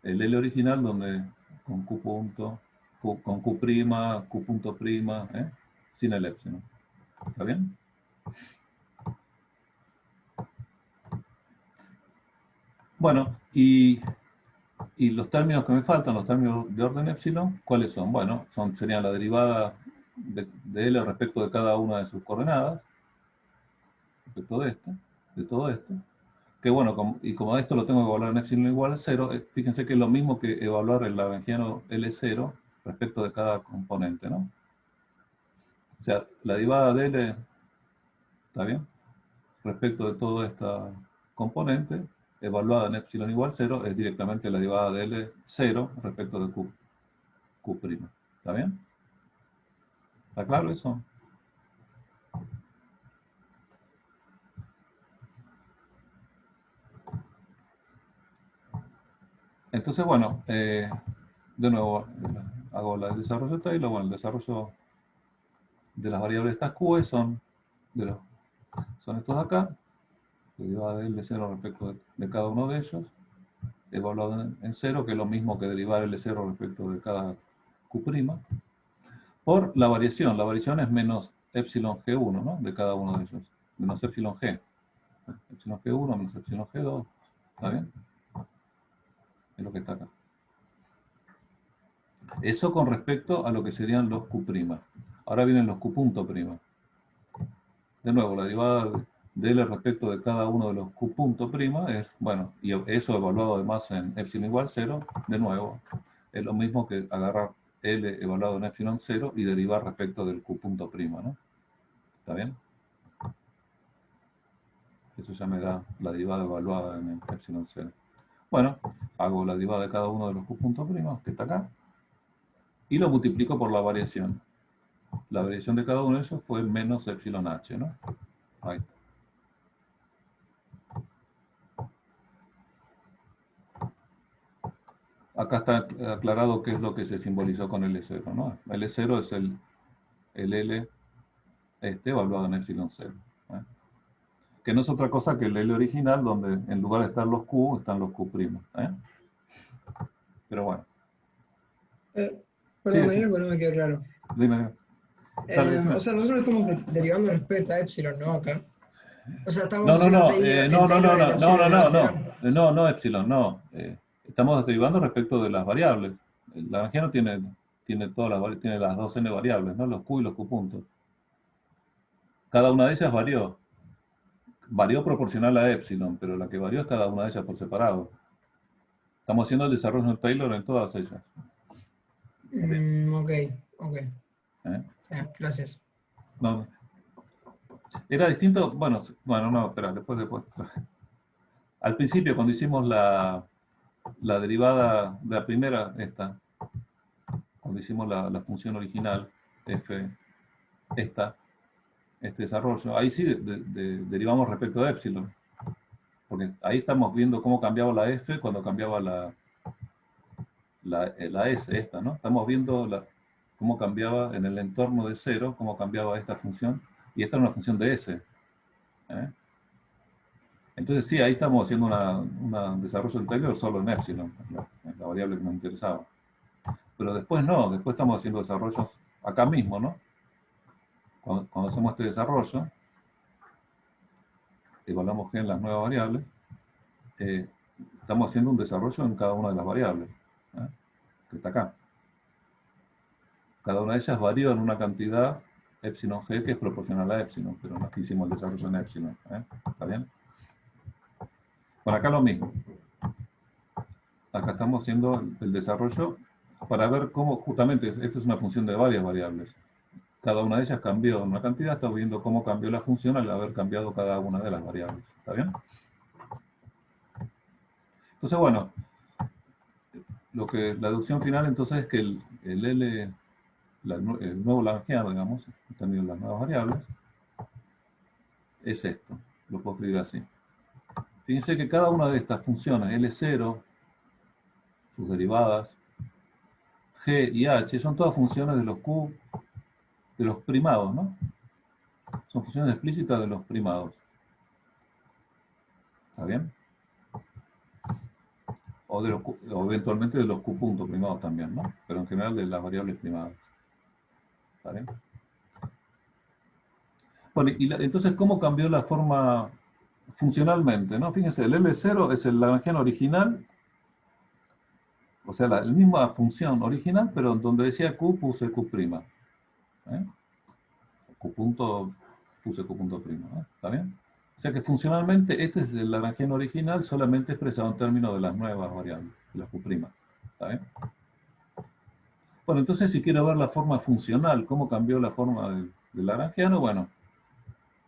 el L original donde con Q punto, con Q', Q punto prima, sin el epsilon. ¿Está bien? Bueno, y los términos que me faltan, los términos de orden epsilon, ¿cuáles son? Bueno, serían la derivada de L respecto de cada una de sus coordenadas, respecto de todo esto, que bueno, y como esto lo tengo que evaluar en epsilon igual a 0, fíjense que es lo mismo que evaluar el lagrangiano L0 respecto de cada componente, ¿no? O sea, la derivada de L, ¿está bien? Respecto de toda esta componente, evaluada en epsilon igual a 0, es directamente la derivada de L0 respecto de Q'. ¿Está bien? ¿Está claro eso? Entonces, bueno, de nuevo, hago el desarrollo de Taylor. Bueno, el desarrollo de las variables estas Q son estos de acá, la derivada de L0 respecto de cada uno de ellos, evaluado en 0, que es lo mismo que derivar L0 respecto de cada Q', por la variación. La variación es menos epsilon G1, ¿no? De cada uno de ellos, menos epsilon G. Epsilon G1 menos epsilon G2, ¿está bien? Es lo que está acá. Eso con respecto a lo que serían los Q'. Ahora vienen los Q punto prima. De nuevo, la derivada de L respecto de cada uno de los Q punto prima es, bueno, y eso evaluado además en epsilon igual 0, de nuevo, es lo mismo que agarrar L evaluado en epsilon 0 y derivar respecto del Q punto prima, ¿no? ¿Está bien? Eso ya me da la derivada evaluada en el epsilon 0. Bueno, hago la derivada de cada uno de los Q punto prima, que está acá, y lo multiplico por la variación. La variación de cada uno de ellos fue menos epsilon h, ¿no? Ahí. Acá está aclarado qué es lo que se simbolizó con L0, ¿no? L0 es el L evaluado en epsilon 0. ¿eh? Que no es otra cosa que el L original, donde en lugar de estar los Q, están los Q'. Pero bueno. Perdón, Sí, hay algo que no me quedó claro. dime. Dale, O sea, nosotros estamos derivando respecto a epsilon, ¿no? Acá. O sea, estamos no, haciendo Taylor del epsilon igual a 0. no, epsilon, no. Estamos derivando respecto de las variables. El lagrangiano tiene tiene las dos n variables, ¿no? Los Q y los Q puntos. Cada una de ellas varió proporcional a epsilon, pero la que varió es cada una de ellas por separado. Estamos haciendo el desarrollo de Taylor en todas ellas. Ok. ¿eh? Gracias. No, era distinto, bueno, no, espera, después. Al principio, cuando hicimos la derivada de la primera, cuando hicimos la función original, f, este desarrollo, ahí sí derivamos respecto de epsilon. Porque ahí estamos viendo cómo cambiaba la f cuando cambiaba la s, ¿no? Estamos viendo cómo cambiaba en el entorno de 0, cómo cambiaba esta función, y esta es una función de s. Entonces sí, ahí estamos haciendo un desarrollo de Taylor solo en epsilon, la variable que nos interesaba. Pero después no, después estamos haciendo desarrollos acá mismo, ¿no? Cuando hacemos este desarrollo, evaluamos G en las nuevas variables, estamos haciendo un desarrollo en cada una de las variables, que está acá. Cada una de ellas varió en una cantidad epsilon G que es proporcional a epsilon, pero no hicimos el desarrollo en epsilon. ¿Está bien? Bueno, acá lo mismo. Acá estamos haciendo el desarrollo para ver cómo, justamente, esta es una función de varias variables. Cada una de ellas cambió en una cantidad, estamos viendo cómo cambió la función al haber cambiado cada una de las variables. ¿Está bien? Entonces, bueno, la deducción final entonces es que el nuevo lagrangiano, digamos, también las nuevas variables, es esto. Lo puedo escribir así. Fíjense que cada una de estas funciones, L0, sus derivadas, G y H, son todas funciones de los Q, de los primados, ¿no? Son funciones explícitas de los primados. ¿Está bien? O eventualmente de los Q puntos primados también, ¿no? Pero en general de las variables primadas. ¿Está bien? Bueno, entonces, ¿cómo cambió la forma funcionalmente, ¿no? Fíjense, el L0 es el lagrangiano original, o sea, la misma función original, pero donde decía Q puse Q'. ¿eh? Q punto, puse Q punto primo, ¿eh? ¿Está bien? O sea que funcionalmente este es el lagrangiano original solamente expresado en términos de las nuevas variables, de las Q'. ¿Está bien? Bueno, entonces si quiero ver la forma funcional, cómo cambió la forma del lagrangiano, bueno,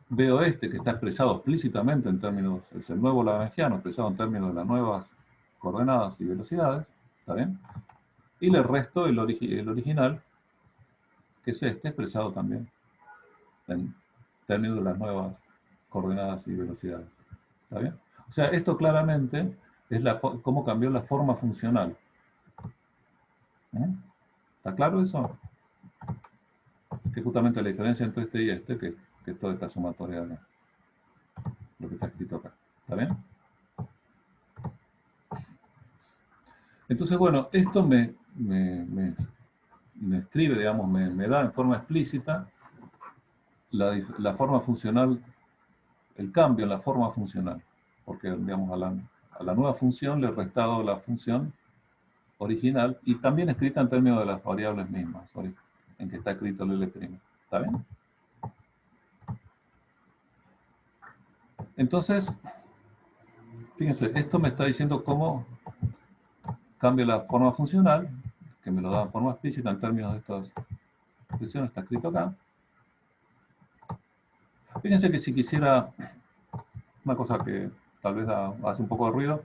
veo este que está expresado explícitamente en términos, es el nuevo lagrangiano expresado en términos de las nuevas coordenadas y velocidades, ¿está bien? Y le resto el original, que es este, expresado también en términos de las nuevas coordenadas y velocidades, ¿está bien? O sea, esto claramente es cómo cambió la forma funcional. ¿Está claro eso? Que es justamente la diferencia entre este y este, que es toda esta sumatoria de lo que está escrito acá. ¿Está bien? Entonces, bueno, esto me escribe, digamos, me da en forma explícita la forma funcional, el cambio en la forma funcional. Porque, digamos, a la nueva función le he restado la función original y también escrita en términos de las variables mismas, en que está escrito el L'. ¿Está bien? Entonces, fíjense, esto me está diciendo cómo cambia la forma funcional, que me lo da en forma explícita en términos de estas expresiones, está escrito acá. Fíjense que si quisiera, una cosa que tal vez hace un poco de ruido,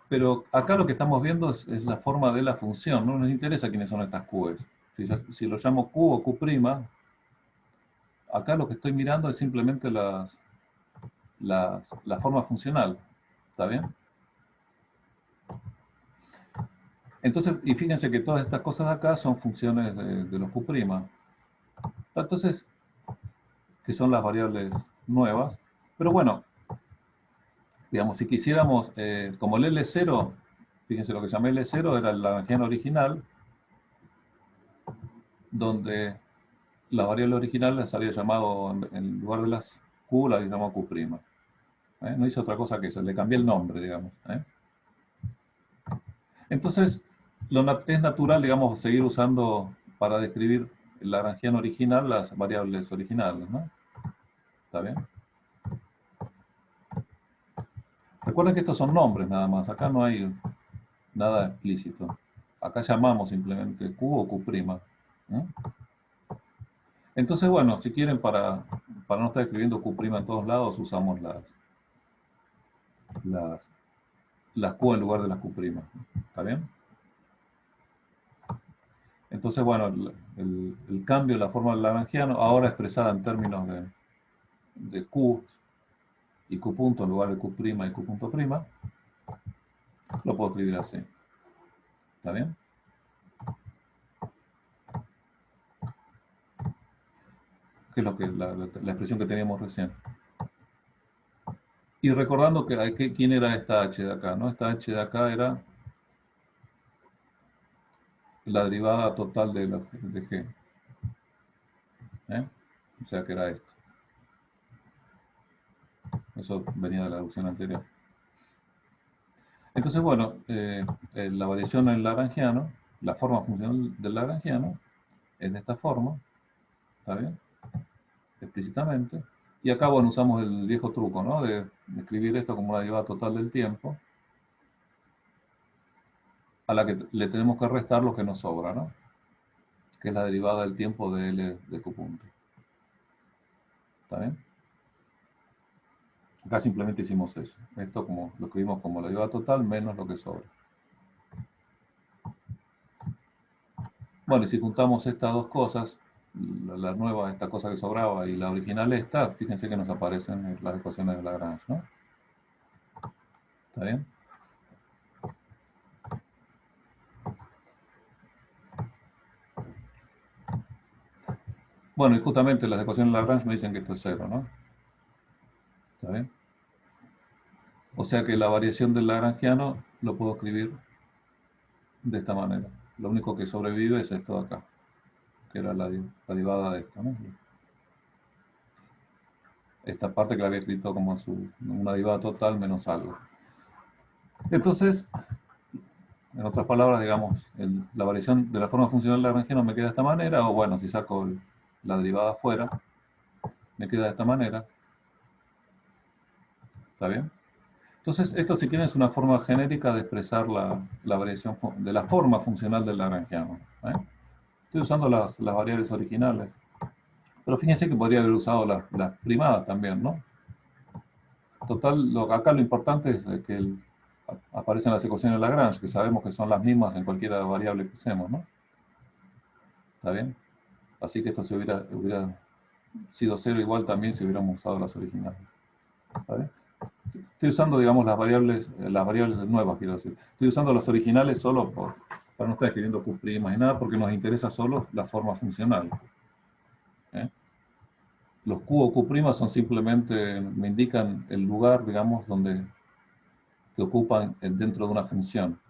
pero acá lo que estamos viendo es la forma de la función, no nos interesa quiénes son estas Q's. Si lo llamo Q o Q', acá lo que estoy mirando es simplemente la forma funcional, ¿está bien? Entonces, y fíjense que todas estas cosas de acá son funciones de los Q'. Entonces, que son las variables nuevas. Pero bueno, digamos, si quisiéramos, como el L0, fíjense lo que llamé L0, era el lagrangiano original, donde la variable original las había llamado, en lugar de las Q, la había llamado Q'. No hice otra cosa que eso, le cambié el nombre, digamos. Entonces, es natural, digamos, seguir usando para describir el lagrangiano original las variables originales, ¿no? ¿Está bien? Recuerden que estos son nombres nada más, acá no hay nada explícito. Acá llamamos simplemente Q o Q'. Entonces, bueno, si quieren, para no estar escribiendo Q' en todos lados, usamos las Q en lugar de las Q'. ¿Está bien? Entonces, bueno, el cambio de la forma del lagrangiano, ahora expresada en términos de Q y Q punto en lugar de Q' y Q punto prima, lo puedo escribir así. ¿Está bien? Que es lo que la expresión que teníamos recién. Y recordando quién era esta h de acá, ¿no? Esta h de acá era la derivada total de g. O sea que era esto. Eso venía de la deducción anterior. Entonces, bueno, la variación en el lagrangiano, la forma funcional del lagrangiano, es de esta forma. ¿Está bien? Explícitamente. Y acá, bueno, usamos el viejo truco, ¿no? De escribir esto como una derivada total del tiempo, a la que le tenemos que restar lo que nos sobra, ¿no? Que es la derivada del tiempo de L de Q punto. ¿Está bien? Acá simplemente hicimos eso. Esto lo escribimos como la derivada total menos lo que sobra. Bueno, y si juntamos estas dos cosas, la nueva, esta cosa que sobraba, y la original esta, fíjense que nos aparecen las ecuaciones de Lagrange, ¿no? ¿Está bien? Bueno, y justamente las ecuaciones de Lagrange me dicen que esto es cero, ¿no? ¿Está bien? O sea que la variación del lagrangiano lo puedo escribir de esta manera. Lo único que sobrevive es esto de acá, que era la derivada de esto, ¿no? Esta parte que la había escrito como una derivada total menos algo. Entonces, en otras palabras, digamos, la variación de la forma funcional del lagrangiano me queda de esta manera, o bueno, si saco la derivada afuera, me queda de esta manera. ¿Está bien? Entonces, esto si quieren es una forma genérica de expresar la variación de la forma funcional del lagrangiano. Estoy usando las variables originales. Pero fíjense que podría haber usado las primadas también, ¿no? Total, acá lo importante es que aparecen las ecuaciones de Lagrange, que sabemos que son las mismas en cualquier variable que usemos, ¿no? ¿Está bien? Así que esto se hubiera sido 0 igual también si hubiéramos usado las originales. ¿Está bien? Estoy usando, digamos, las variables nuevas, quiero decir. Estoy usando las originales solo para no estar escribiendo Q' y nada, porque nos interesa solo la forma funcional. Los Q o Q' son simplemente, me indican el lugar, digamos, que ocupan dentro de una función.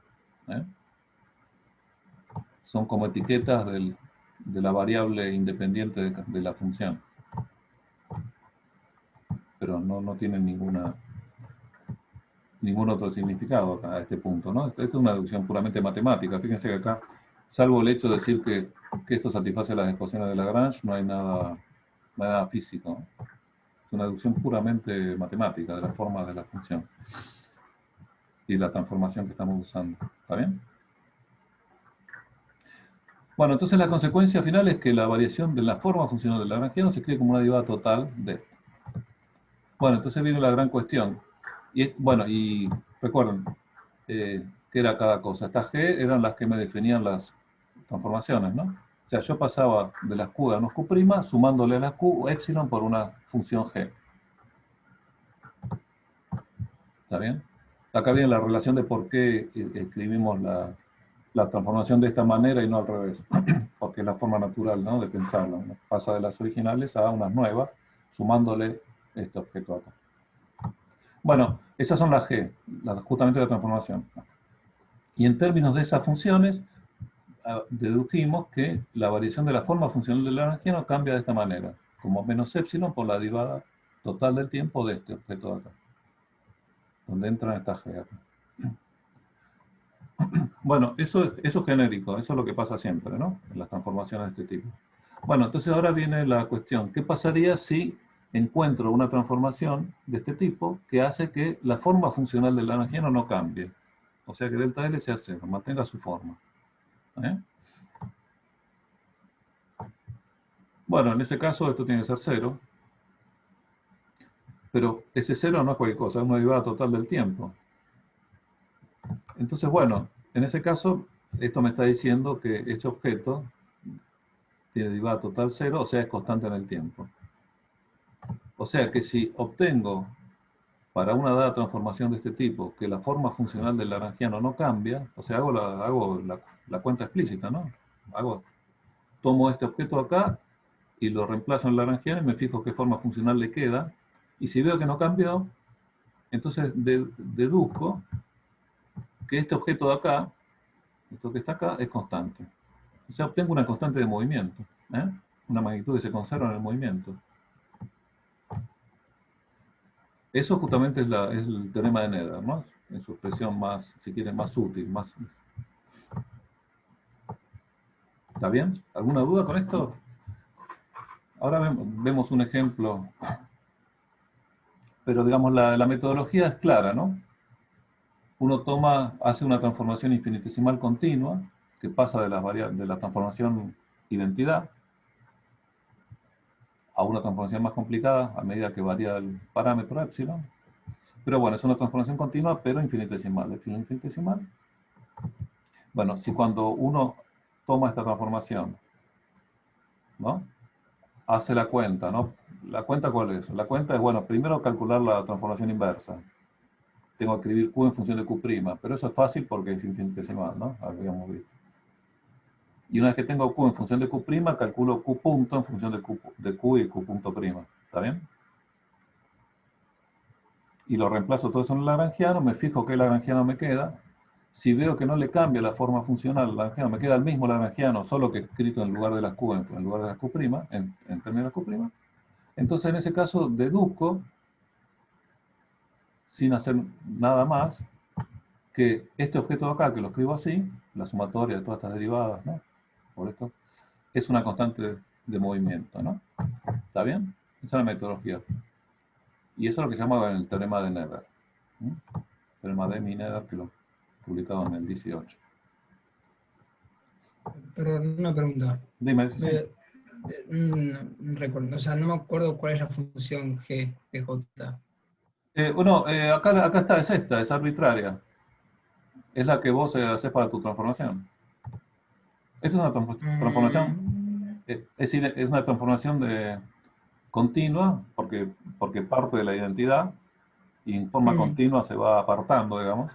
Son como etiquetas de la variable independiente de la función. Pero no tienen ningún otro significado a este punto, ¿no? Esta es una deducción puramente matemática. Fíjense que acá, salvo el hecho de decir que esto satisface las ecuaciones de Lagrange, no hay nada físico, ¿no? Es una deducción puramente matemática de la forma de la función y la transformación que estamos usando. ¿Está bien? Bueno, entonces la consecuencia final es que la variación de la forma funcional del lagrangiano se escribe como una derivada total de esto. Bueno, entonces viene la gran cuestión. Y recuerden, ¿qué era cada cosa? Estas G eran las que me definían las transformaciones, ¿no? O sea, yo pasaba de las Q a unos Q', sumándole a las Q epsilon por una función G. ¿Está bien? Acá viene la relación de por qué escribimos la transformación de esta manera y no al revés. Porque es la forma natural, ¿no?, de pensarlo, ¿no? Pasa de las originales a unas nuevas, sumándole este objeto acá. Bueno, esas son las G, justamente la transformación. Y en términos de esas funciones, dedujimos que la variación de la forma funcional del lagrangiano cambia de esta manera, como menos epsilon por la derivada total del tiempo de este objeto de acá, donde entran estas G acá. Bueno, eso es genérico, eso es lo que pasa siempre, ¿no?, en las transformaciones de este tipo. Bueno, entonces ahora viene la cuestión, ¿qué pasaría si encuentro una transformación de este tipo que hace que la forma funcional del lagrangiano no cambie? O sea que delta L sea 0, mantenga su forma. Bueno, en ese caso esto tiene que ser 0, pero ese 0 no es cualquier cosa, es una derivada total del tiempo. Entonces, bueno, en ese caso, esto me está diciendo que este objeto tiene derivada total 0, o sea, es constante en el tiempo. O sea que si obtengo para una dada transformación de este tipo que la forma funcional del lagrangiano no cambia, o sea, hago la cuenta explícita, ¿no? Tomo este objeto acá y lo reemplazo en lagrangiano y me fijo qué forma funcional le queda, y si veo que no cambió, entonces deduzco que este objeto de acá, esto que está acá, es constante. O sea, obtengo una constante de movimiento, una magnitud que se conserva en el movimiento. Eso justamente es el teorema de Nether, ¿no?, en su expresión más, si quieren, más útil. ¿Está bien? ¿Alguna duda con esto? Ahora vemos un ejemplo, pero digamos la metodología es clara, ¿no? Uno hace una transformación infinitesimal continua, que pasa de la transformación identidad a una transformación más complicada a medida que varía el parámetro epsilon. Pero bueno, es una transformación continua, pero infinitesimal. Epsilon infinitesimal. Bueno, si cuando uno toma esta transformación, ¿no?, hace la cuenta, ¿no? ¿La cuenta cuál es? La cuenta es, bueno, primero calcular la transformación inversa. Tengo que escribir Q en función de Q', pero eso es fácil porque es infinitesimal, ¿no? Habíamos visto. Y una vez que tengo Q en función de Q', calculo Q punto en función de Q y Q punto prima. ¿Está bien? Y lo reemplazo todo eso en el lagrangiano, me fijo qué lagrangiano me queda. Si veo que no le cambia la forma funcional al lagrangiano, me queda el mismo lagrangiano, solo que escrito en lugar de las Q, en lugar de las Q', en términos de las Q', entonces en ese caso deduzco, sin hacer nada más, que este objeto de acá, que lo escribo así, la sumatoria de todas estas derivadas, ¿no?, por esto, es una constante de movimiento, ¿no? ¿Está bien? Esa es la metodología. Y eso es lo que llaman el teorema de Nether. ¿Mm? Teorema de Nether, que lo publicado en el 18. Pero una pregunta. Dime, sí. No recuerdo, o sea, no me acuerdo cuál es la función G de J. Acá está, es esta, es arbitraria. Es la que vos haces para tu transformación. Esta es una transformación, es una transformación continua, porque parte de la identidad y en forma continua se va apartando, digamos,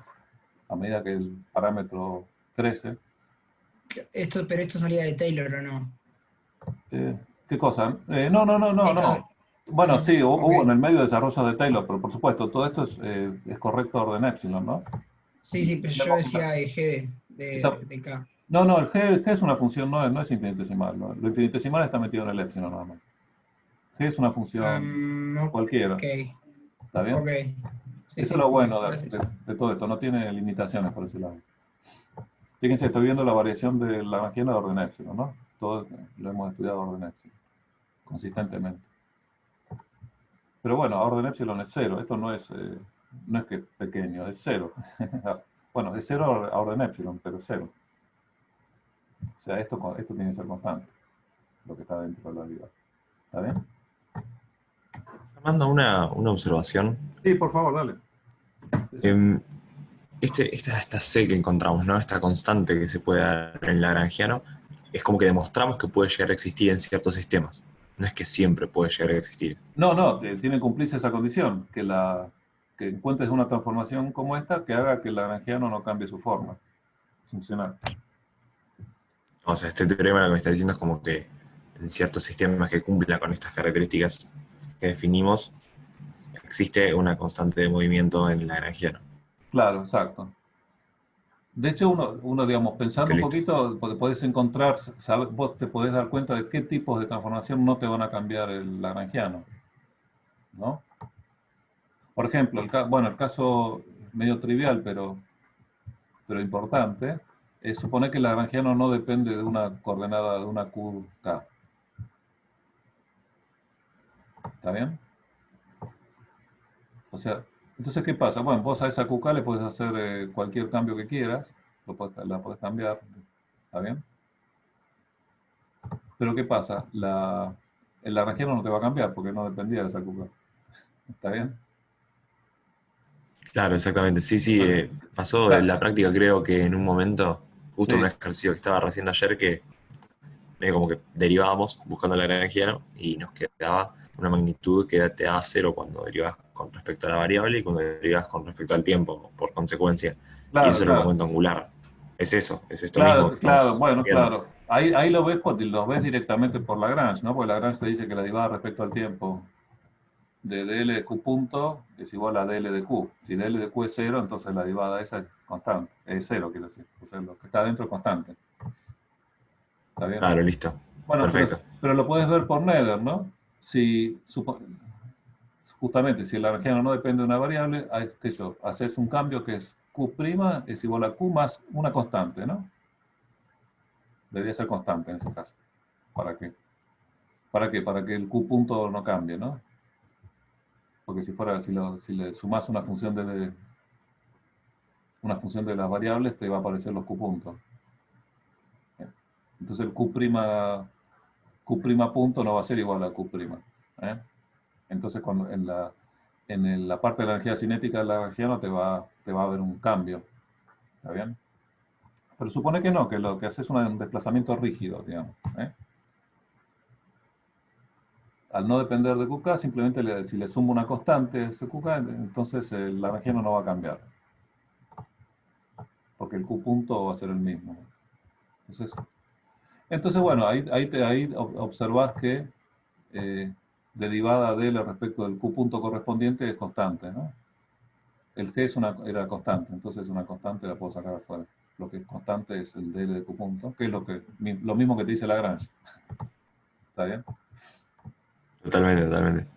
a medida que el parámetro crece. Pero esto salía de Taylor, ¿o no? ¿Qué cosa? No. Bueno, sí, hubo en el medio desarrollo de Taylor, pero por supuesto, todo esto es correcto orden epsilon, ¿no? Sí, pero yo decía de G de K. No, el G es una función, no es infinitesimal, ¿no? Lo infinitesimal está metido en el epsilon nada más. G es una función cualquiera. Ok. ¿Está bien? Ok. Eso es lo bueno de todo esto, no tiene limitaciones por ese lado. Fíjense, estoy viendo la variación de la Lagrangiana de orden epsilon, ¿no? Todo lo hemos estudiado a orden epsilon, consistentemente. Pero bueno, a orden epsilon es 0, esto no es que pequeño, es 0. Bueno, es 0 a orden epsilon, pero es 0. O sea, esto tiene que ser constante, lo que está dentro de la derivada. ¿Está bien? Armando, una observación. Sí, por favor, dale. Esta C que encontramos, ¿no? Esta constante que se puede dar en el lagrangiano, es como que demostramos que puede llegar a existir en ciertos sistemas. No es que siempre puede llegar a existir. No, tiene que cumplirse esa condición, que encuentres una transformación como esta que haga que el lagrangiano no cambie su forma funcional. O sea, este teorema lo que me está diciendo es como que en ciertos sistemas que cumplan con estas características que definimos, existe una constante de movimiento en el lagrangiano. Claro, exacto. De hecho, uno digamos, pensando un poquito, podés encontrar, vos te podés dar cuenta de qué tipos de transformación no te van a cambiar el lagrangiano, ¿no? Por ejemplo, el caso medio trivial, pero importante, es suponer que el lagrangiano no depende de una coordenada de una QK. ¿Está bien? O sea, entonces, ¿qué pasa? Bueno, vos a esa QK le podés hacer cualquier cambio que quieras, la podés cambiar, ¿está bien? Pero ¿qué pasa? El lagrangiano no te va a cambiar porque no dependía de esa QK. ¿Está bien? Claro, exactamente. Sí, pasó Claro. en la práctica, creo que en un momento, justo en Sí. un ejercicio que estaba haciendo ayer, que medio como que derivábamos buscando el lagrangiano y nos quedaba una magnitud que te daba 0 cuando derivas con respecto a la variable y cuando derivas con respecto al tiempo, por consecuencia. Y eso era el momento angular. Es eso, es esto mismo que estamos Bueno, viendo. claro. Ahí lo ves, lo ves directamente por Lagrange, ¿no? Porque Lagrange te dice que la derivada respecto al tiempo de dl de q punto es igual a dl de q. Si dl de q es 0, entonces la derivada esa es constante. Es 0, quiero decir. O sea, lo que está dentro es constante. ¿Está bien? Claro, listo. Bueno, Perfecto. pero lo puedes ver por Nether, ¿no? Justamente, si el lagrangiano no depende de una variable, haces un cambio que es q' es igual a q más una constante, ¿no? Debería ser constante en ese caso. ¿Para qué? ¿Para qué? Para que el q punto no cambie, ¿no? Porque si le sumas una función de las variables, te va a aparecer los q puntos. Entonces el q' punto no va a ser igual a q'. Entonces cuando en la parte de la energía cinética del lagrangiano te va a haber un cambio. ¿Está bien? Pero supone que no, que lo que hace es un desplazamiento rígido, digamos. Al no depender de QK, simplemente si le sumo una constante a ese QK, entonces el lagrangiano no va a cambiar. Porque el Q punto va a ser el mismo. Entonces bueno, ahí observás que derivada de L respecto del Q punto correspondiente es constante, ¿no? El G era constante, entonces una constante la puedo sacar afuera. Lo que es constante es el dl de Q punto, que es lo mismo que te dice Lagrange. ¿Está bien? Totalmente.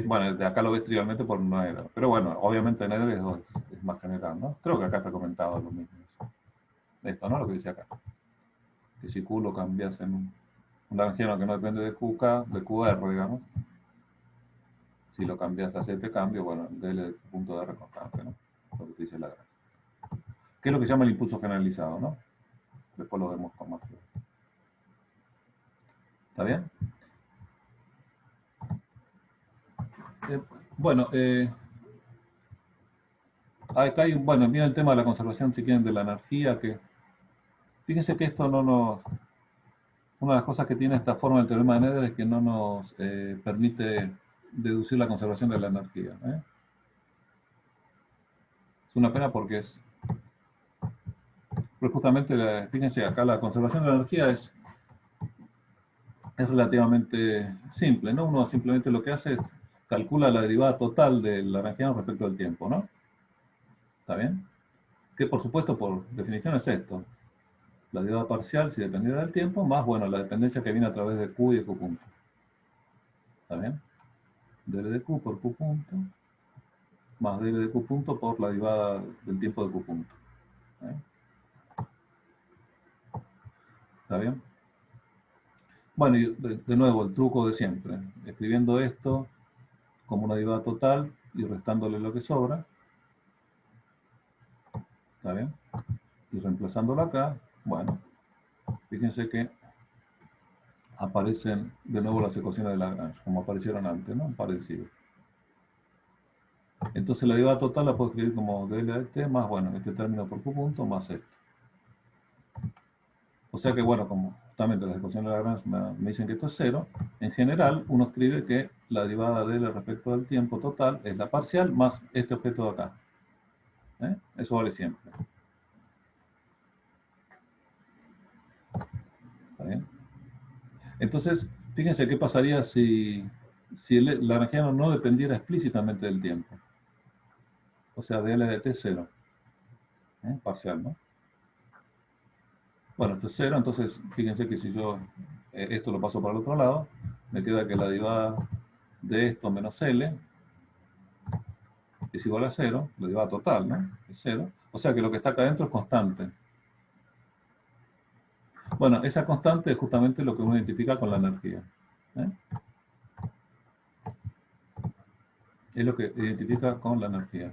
Bueno, de acá lo ves trivialmente por Nether. Pero bueno, obviamente Nether es más general, ¿no? Creo que acá está comentado lo mismo. Esto, ¿no? Lo que dice acá. Que si Q lo cambias en un... un lagrangiano que no depende de QK, de QR, digamos. Si lo cambias, hace este cambio, bueno, dl de punto de R constante, ¿no? Lo que te dice Lagrange. Que es lo que se llama el impulso generalizado, ¿no? Después lo vemos con más claridad. ¿Está bien? Bueno, acá hay, bueno, viene el tema de la conservación, si quieren, de la energía, que fíjense que esto no nos... Una de las cosas que tiene esta forma del teorema de Nether es que no nos permite deducir la conservación de la energía. Es una pena porque es... Pero justamente, fíjense, acá la conservación de la energía es relativamente simple, ¿no? Uno simplemente lo que hace es calcula la derivada total del lagrangiano respecto al tiempo, ¿no? ¿Está bien? Que por supuesto, por definición es esto. La derivada parcial, si dependiera del tiempo, más, bueno, la dependencia que viene a través de Q y de Q punto. ¿Está bien? dl de Q por Q punto, más dl de Q punto por la derivada del tiempo de Q punto. ¿Está bien? Bueno, y de nuevo, el truco de siempre. Escribiendo esto como una derivada total y restándole lo que sobra. ¿Está bien? Y reemplazándolo acá, bueno, fíjense que aparecen de nuevo las ecuaciones de Lagrange, como aparecieron antes, ¿no? Parecido. Entonces la derivada total la puedo escribir como dl de t más, bueno, este término por q punto más esto. O sea que, bueno, como justamente las ecuaciones de Lagrange me dicen que esto es cero, en general uno escribe que la derivada de L respecto del tiempo total es la parcial más este objeto de acá. Eso vale siempre. ¿Está bien? Entonces, fíjense qué pasaría si el lagrangiano no dependiera explícitamente del tiempo. O sea, de L de t 0. Parcial, ¿no? Bueno, esto es 0, entonces fíjense que si yo esto lo paso para el otro lado, me queda que la derivada de esto menos L es igual a 0, la derivada total, ¿no? Es 0. O sea que lo que está acá adentro es constante. Bueno, esa constante es justamente lo que uno identifica con la energía. Es lo que identifica con la energía.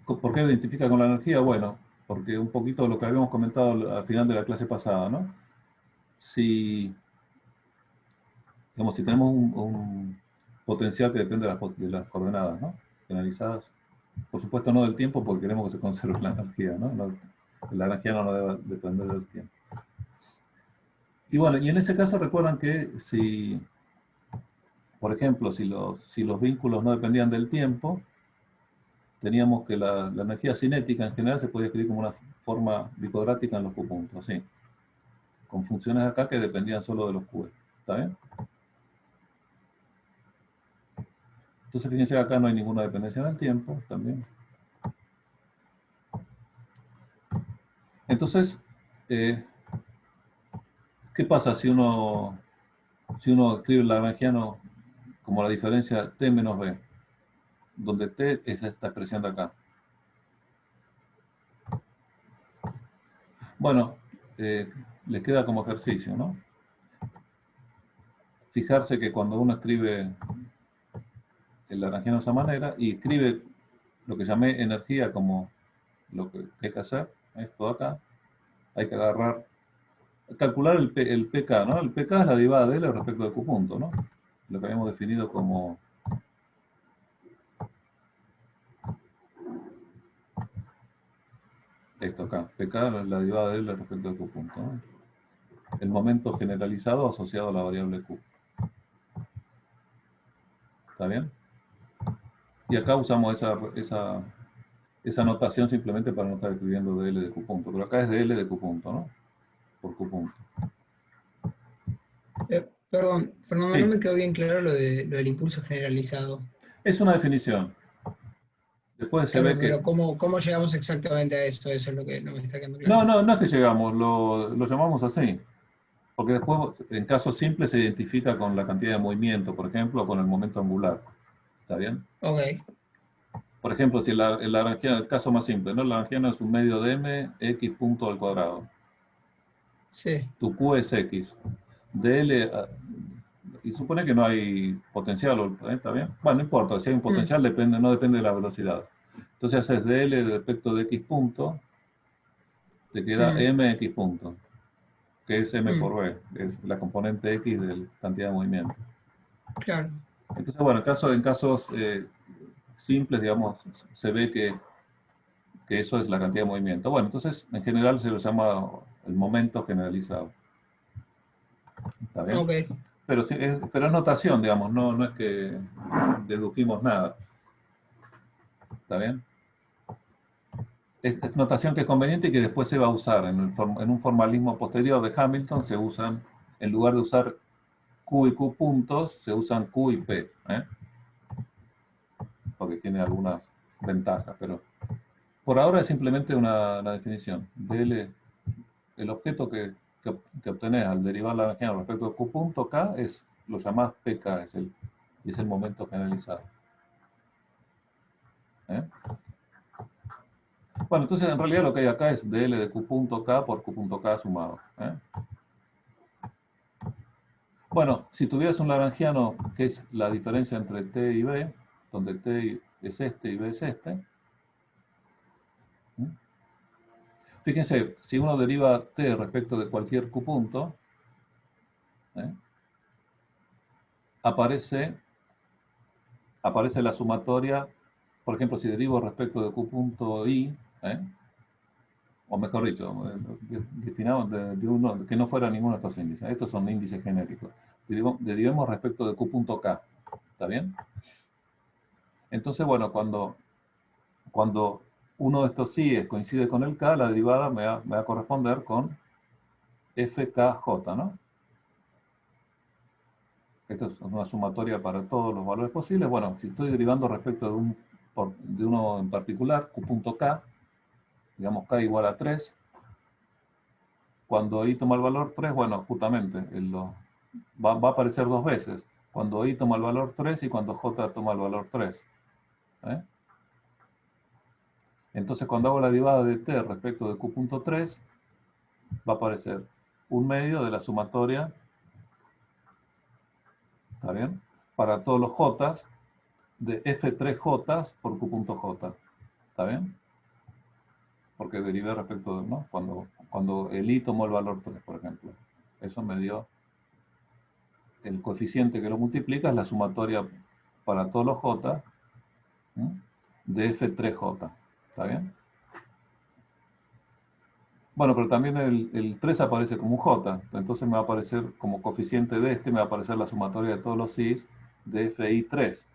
¿Por qué lo identifica con la energía? Bueno, porque un poquito lo que habíamos comentado al final de la clase pasada, ¿no? Si tenemos un potencial que depende de las coordenadas, ¿no? Generalizadas. Por supuesto no del tiempo, porque queremos que se conserve la energía, ¿no? La energía no debe depender del tiempo. Y bueno, y en ese caso recuerdan que si, por ejemplo, si los vínculos no dependían del tiempo, teníamos que la energía cinética en general se podía escribir como una forma bicodrática en los Q-puntos, ¿sí? Con funciones acá que dependían solo de los Q. ¿Está bien? Entonces fíjense que acá no hay ninguna dependencia del tiempo también. Entonces, ¿qué pasa si uno escribe el lagrangiano como la diferencia t menos b? Donde t es esta expresión de acá. Bueno, les queda como ejercicio, ¿no? Fijarse que cuando uno escribe el lagrangiano de esa manera y escribe lo que llamé energía como lo que hay que hacer, esto acá, hay que calcular el pk, ¿no? El pk es la derivada de L respecto de Q punto, ¿no? Lo que habíamos definido como esto acá, pk es la derivada de L respecto de Q punto, ¿no? El momento generalizado asociado a la variable Q. ¿Está bien? Y acá usamos esa notación simplemente para no estar escribiendo de L de Q punto, pero acá es de L de Q punto, ¿no? Por Q punto. Perdón, Fernando, Sí. no me quedó bien claro lo del impulso generalizado. Es una definición. Después se Claro, ve que... pero ¿cómo llegamos exactamente a eso? Eso es lo que no me está quedando claro. No es que llegamos, lo llamamos así. Porque después, en casos simples, se identifica con la cantidad de movimiento, por ejemplo, con el momento angular. ¿Está bien? Ok, Por ejemplo, si el lagrangiano, el caso más simple, ¿no? El lagrangiano es un medio de m, x punto al cuadrado. Sí. Tu Q es X. DL, y supone que no hay potencial, ¿está bien? Bueno, no importa, si hay un Mm, potencial no depende de la velocidad. Entonces haces DL respecto de X punto, te queda mm, MX punto, que es M mm, por B, es la componente X de la cantidad de movimiento. claro. Entonces, bueno, en casos simples, digamos, se ve que eso es la cantidad de movimiento. Bueno, entonces en general se lo llama el momento generalizado. ¿Está bien? Ok. Pero, pero es notación, digamos, no es que dedujimos nada. ¿Está bien? Es notación que es conveniente y que después se va a usar. En un formalismo posterior de Hamilton se usan, en lugar de usar Q y Q puntos, se usan Q y P. Porque tiene algunas ventajas, pero por ahora es simplemente una definición. DL, el objeto que obtenés al derivar la energía respecto de Q punto K lo llamás PK, es el momento generalizado. ¿Eh? Bueno, entonces en realidad lo que hay acá es dl de Q punto K por Q punto K sumado. Bueno, si tuvieras un lagrangiano que es la diferencia entre T y B, donde T es este y B es este, fíjense, si uno deriva T respecto de cualquier Q punto, aparece la sumatoria, por ejemplo, si derivo respecto de Q punto I, o mejor dicho, definamos de uno que no fuera ninguno de estos índices. Estos son índices genéricos. Derivemos respecto de Q punto K. ¿Está bien? Entonces, bueno, cuando uno de estos síes coincide con el K, la derivada me va a corresponder con FKJ, ¿no? Esto es una sumatoria para todos los valores posibles. Bueno, si estoy derivando respecto de uno en particular, Q punto K, digamos K igual a 3, cuando I toma el valor 3, bueno, justamente va a aparecer dos veces. Cuando I toma el valor 3 y cuando J toma el valor 3. Entonces, cuando hago la derivada de T respecto de Q punto 3, va a aparecer un medio de la sumatoria, ¿está bien? Para todos los J de F3J por Q punto J. ¿Está bien? Porque derivé respecto de, ¿no? Cuando el I tomó el valor 3, por ejemplo. Eso me dio el coeficiente que lo multiplica, es la sumatoria para todos los J de F3J. ¿Está bien? Bueno, pero también el 3 aparece como un J, entonces me va a aparecer como coeficiente de me va a aparecer la sumatoria de todos los I's de FI3.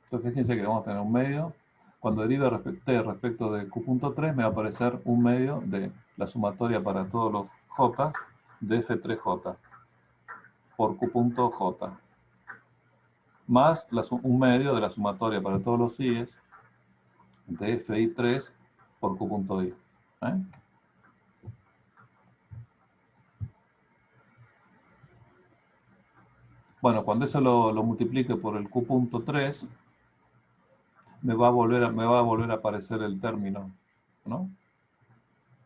Entonces fíjense que vamos a tener un medio. Cuando derive T respecto de Q.3 me va a aparecer un medio de la sumatoria para todos los J de F3J por Q.J más un medio de la sumatoria para todos los I's de FI3 por Q.I. Bueno, cuando eso lo multiplique por el Q.3, me va a volver a aparecer el término, ¿no?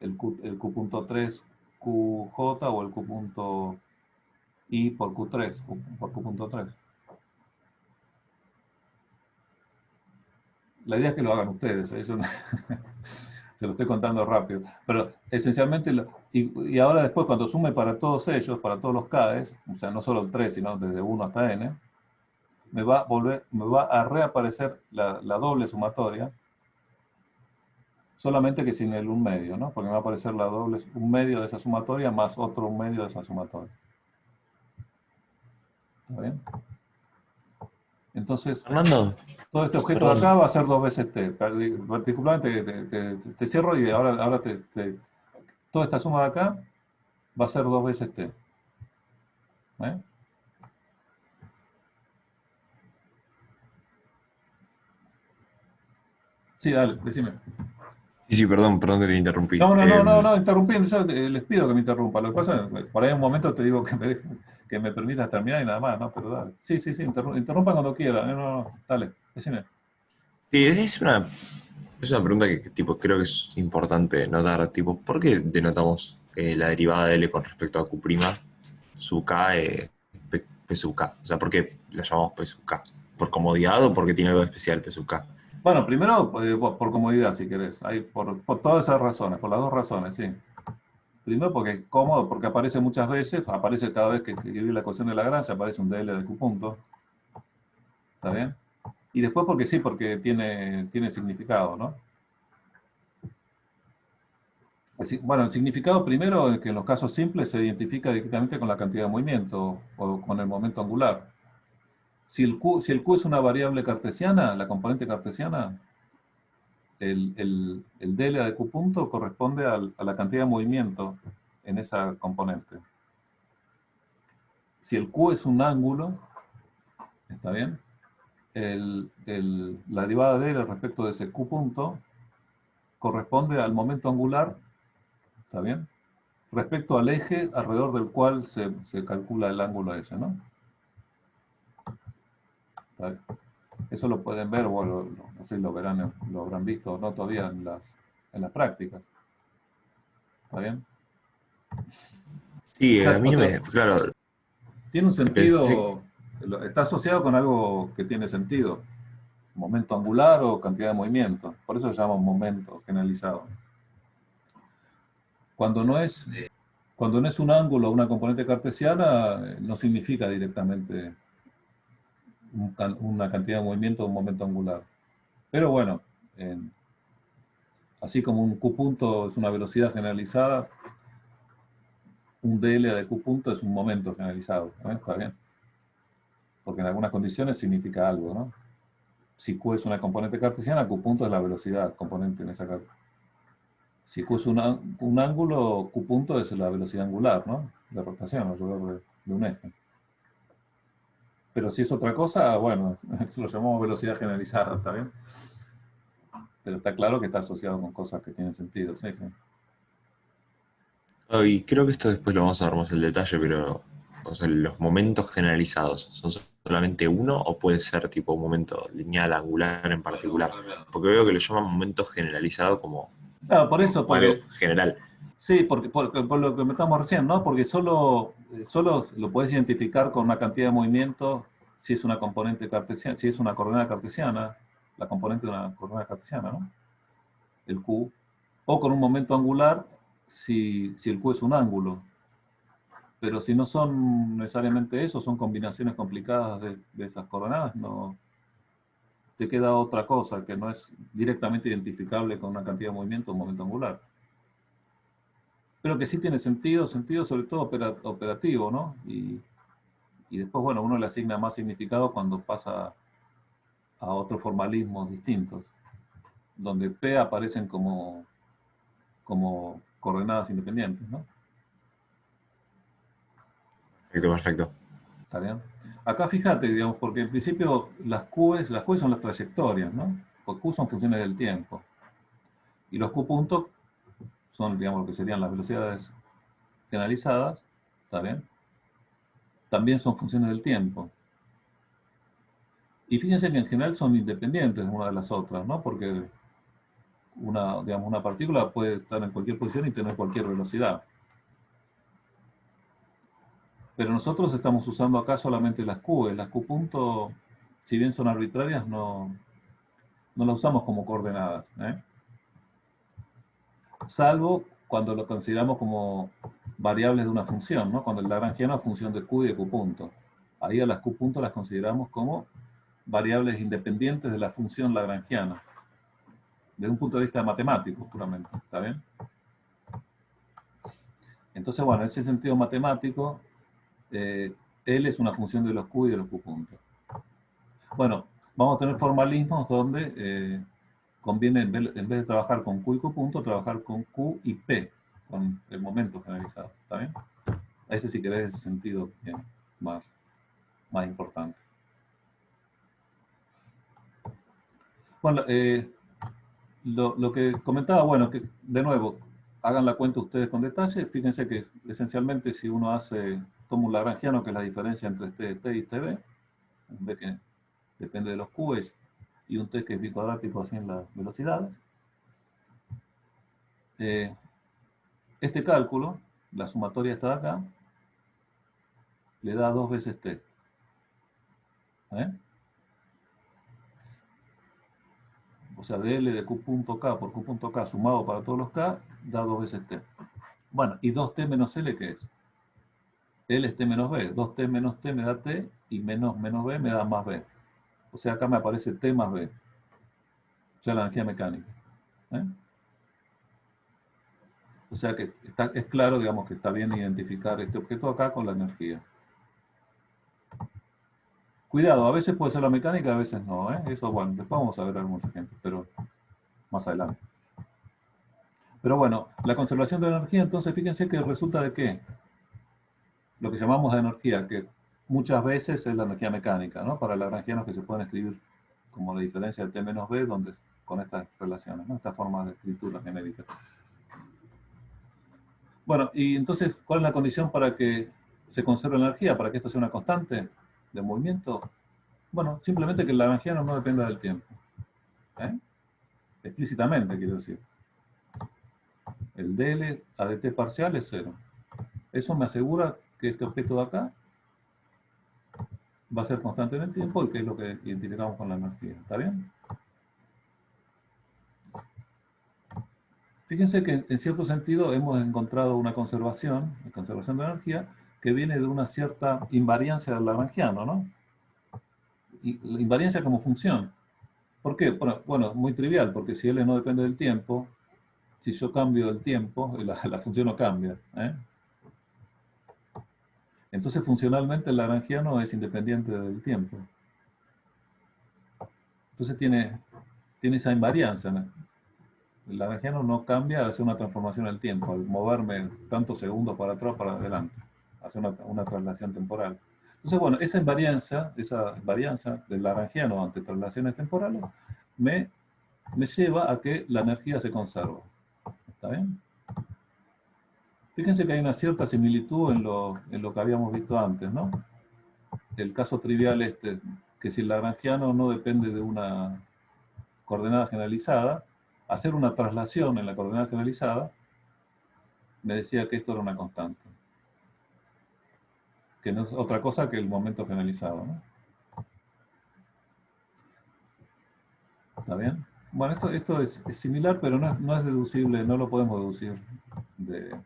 El Q.3 QJ o el Q.I por Q3, por Q.3. La idea es que lo hagan ustedes, eso se lo estoy contando rápido. Pero esencialmente, y ahora después cuando sume para todos ellos, para todos los Ks, o sea, no solo el 3, sino desde 1 hasta n, me va a reaparecer la doble sumatoria, solamente que sin el un medio, ¿no? Porque me va a aparecer la doble, un medio de esa sumatoria más otro un medio de esa sumatoria. ¿Está bien? Entonces, Fernando, todo este objeto de perdón. acá va a ser dos veces T. Particularmente te cierro y ahora toda esta suma de acá va a ser dos veces T. Sí, dale, decime. Sí, perdón que te interrumpí. No, interrumpí, yo les pido que me interrumpa. Lo que pasa es que por ahí en un momento te digo que me permitas terminar y nada más, ¿no? Pero dale. Sí, interrumpan cuando quieran. Dale, decime. Sí, es una pregunta que tipo, creo que es importante notar. Tipo, ¿por qué denotamos la derivada de L con respecto a Q', sub K, P sub K. O sea, ¿por qué la llamamos P sub K? ¿Por comodidad o porque tiene algo de especial P sub K? Bueno, primero por comodidad, si querés. Por todas esas razones, por las dos razones, sí. Primero porque es cómodo, porque aparece muchas veces, aparece cada vez que escribís la ecuación de Lagrange, aparece un DL de Q punto. ¿Está bien? Y después porque sí, porque tiene significado, ¿no? Bueno, el significado primero es que en los casos simples se identifica directamente con la cantidad de movimiento o con el momento angular. Si el Q es una variable cartesiana, la componente cartesiana, el DL de Q punto corresponde a la cantidad de movimiento en esa componente. Si el Q es un ángulo, ¿está bien? La derivada de L respecto de ese Q punto corresponde al momento angular, ¿está bien? Respecto al eje alrededor del cual se calcula el ángulo ese, ¿no? ¿Está bien? Eso lo pueden ver, bueno, no sé si lo habrán visto o no todavía en las prácticas. ¿Está bien? Sí, O sea, a mí no me... Claro, tiene un pensé... sentido, está asociado con algo que tiene sentido. Momento angular o cantidad de movimiento. Por eso se llama momento generalizado. Cuando no es un ángulo o una componente cartesiana, no significa directamente una cantidad de movimiento o un momento angular. Pero bueno, así como un Q punto es una velocidad generalizada, un DL de Q punto es un momento generalizado. ¿No? Está bien. Porque en algunas condiciones significa algo, ¿no? Si Q es una componente cartesiana, Q punto es la velocidad componente en esa cartesiana. Si Q es un ángulo, Q punto es la velocidad angular, ¿no? De rotación alrededor de un eje. Pero si es otra cosa, bueno, eso lo llamamos velocidad generalizada, ¿está bien? Pero está claro que está asociado con cosas que tienen sentido, sí, sí. Y creo que esto después lo vamos a ver más en detalle, pero o sea, los momentos generalizados, ¿son solamente uno o puede ser tipo un momento lineal, angular en particular? Porque veo que lo llaman momento generalizado como, Claro, por eso, como algo porque, general. sí, por lo que comentamos recién, ¿no? Porque solo lo puedes identificar con una cantidad de movimiento si es una componente cartesiana, si es una coordenada cartesiana, la componente de una coordenada cartesiana, ¿no? El Q, o con un momento angular si el Q es un ángulo. Pero si no son necesariamente eso, son combinaciones complicadas de esas coordenadas, no te queda otra cosa que no es directamente identificable con una cantidad de movimiento o un momento angular. Pero que sí tiene sentido sobre todo operativo, ¿no? Y después, bueno, uno le asigna más significado cuando pasa a otros formalismos distintos, donde P aparecen como coordenadas independientes, ¿no? Perfecto, perfecto. ¿Está bien? Acá fíjate, digamos, porque en principio las Q son las trayectorias, ¿no? Porque Q son funciones del tiempo. Y los Q puntos son, digamos, lo que serían las velocidades generalizadas, ¿está bien? También son funciones del tiempo. Y fíjense que en general son independientes una de las otras, ¿no? Porque una partícula puede estar en cualquier posición y tener cualquier velocidad. Pero nosotros estamos usando acá solamente las Q. Las Q punto, si bien son arbitrarias, no las usamos como coordenadas, ¿eh? Salvo cuando lo consideramos como variables de una función, ¿no? Cuando el lagrangiano es función de Q y de Q punto. Ahí a las Q punto las consideramos como variables independientes de la función lagrangiana, desde un punto de vista matemático, puramente, ¿está bien? Entonces, bueno, en ese sentido matemático, L es una función de los Q y de los Q puntos. Bueno, vamos a tener formalismos donde conviene, en vez de trabajar con Q y Q punto, trabajar con Q y P, con el momento generalizado, ¿está bien? Ese, si querés, es el sentido bien, más importante. Bueno, lo que comentaba, bueno, que de nuevo, hagan la cuenta ustedes con detalle. Fíjense que esencialmente si uno toma un lagrangiano, que es la diferencia entre T y TB, un B que depende de los Qs, y un T que es bicuadrático así en las velocidades. Este cálculo, la sumatoria está de acá, le da 2 veces T. ¿Eh? O sea, dl de q punto k por q punto k sumado para todos los k, da 2 veces T. Bueno, ¿y 2T menos L qué es? L es T menos B. 2T menos T me da T y menos B me da más B. O sea, acá me aparece T más B. O sea, la energía mecánica. ¿Eh? O sea que es claro, digamos, que está bien identificar este objeto acá con la energía. Cuidado, a veces puede ser la mecánica, a veces no. Eso, bueno, después vamos a ver algunos ejemplos, pero más adelante. Pero bueno, la conservación de la energía, entonces fíjense que resulta de qué. Lo que llamamos de energía, que muchas veces es la energía mecánica, ¿no? Para lagrangianos que se pueden escribir como la diferencia de T menos B, donde, con estas relaciones, ¿no? Estas formas de escritura genérica. Bueno, y entonces, ¿cuál es la condición para que se conserve la energía, para que esto sea una constante de movimiento? Bueno, simplemente que el lagrangiano no dependa del tiempo. Explícitamente, quiero decir. El dl a dt parcial es 0. Eso me asegura que este objeto de acá va a ser constante en el tiempo y que es lo que identificamos con la energía. ¿Está bien? Fíjense que en cierto sentido hemos encontrado una conservación de energía, que viene de una cierta invariancia del lagrangiano, ¿no? Y la invariancia como función. ¿Por qué? Bueno, muy trivial, porque si L no depende del tiempo, si yo cambio el tiempo, la función no cambia. Entonces, funcionalmente, el lagrangiano es independiente del tiempo. Entonces, tiene esa invariancia, ¿no? El lagrangiano no cambia al hacer una transformación en el tiempo, al moverme tantos segundos para atrás o para adelante, hacer una traslación temporal. Entonces, bueno, esa invariancia del lagrangiano ante traslaciones temporales me lleva a que la energía se conserva. ¿Está bien? Fíjense que hay una cierta similitud en lo que habíamos visto antes, ¿no? El caso trivial que si el lagrangiano no depende de una coordenada generalizada, hacer una traslación en la coordenada generalizada me decía que esto era una constante. Que no es otra cosa que el momento generalizado, ¿no? ¿Está bien? Bueno, esto es similar, pero no es deducible, no lo podemos deducir de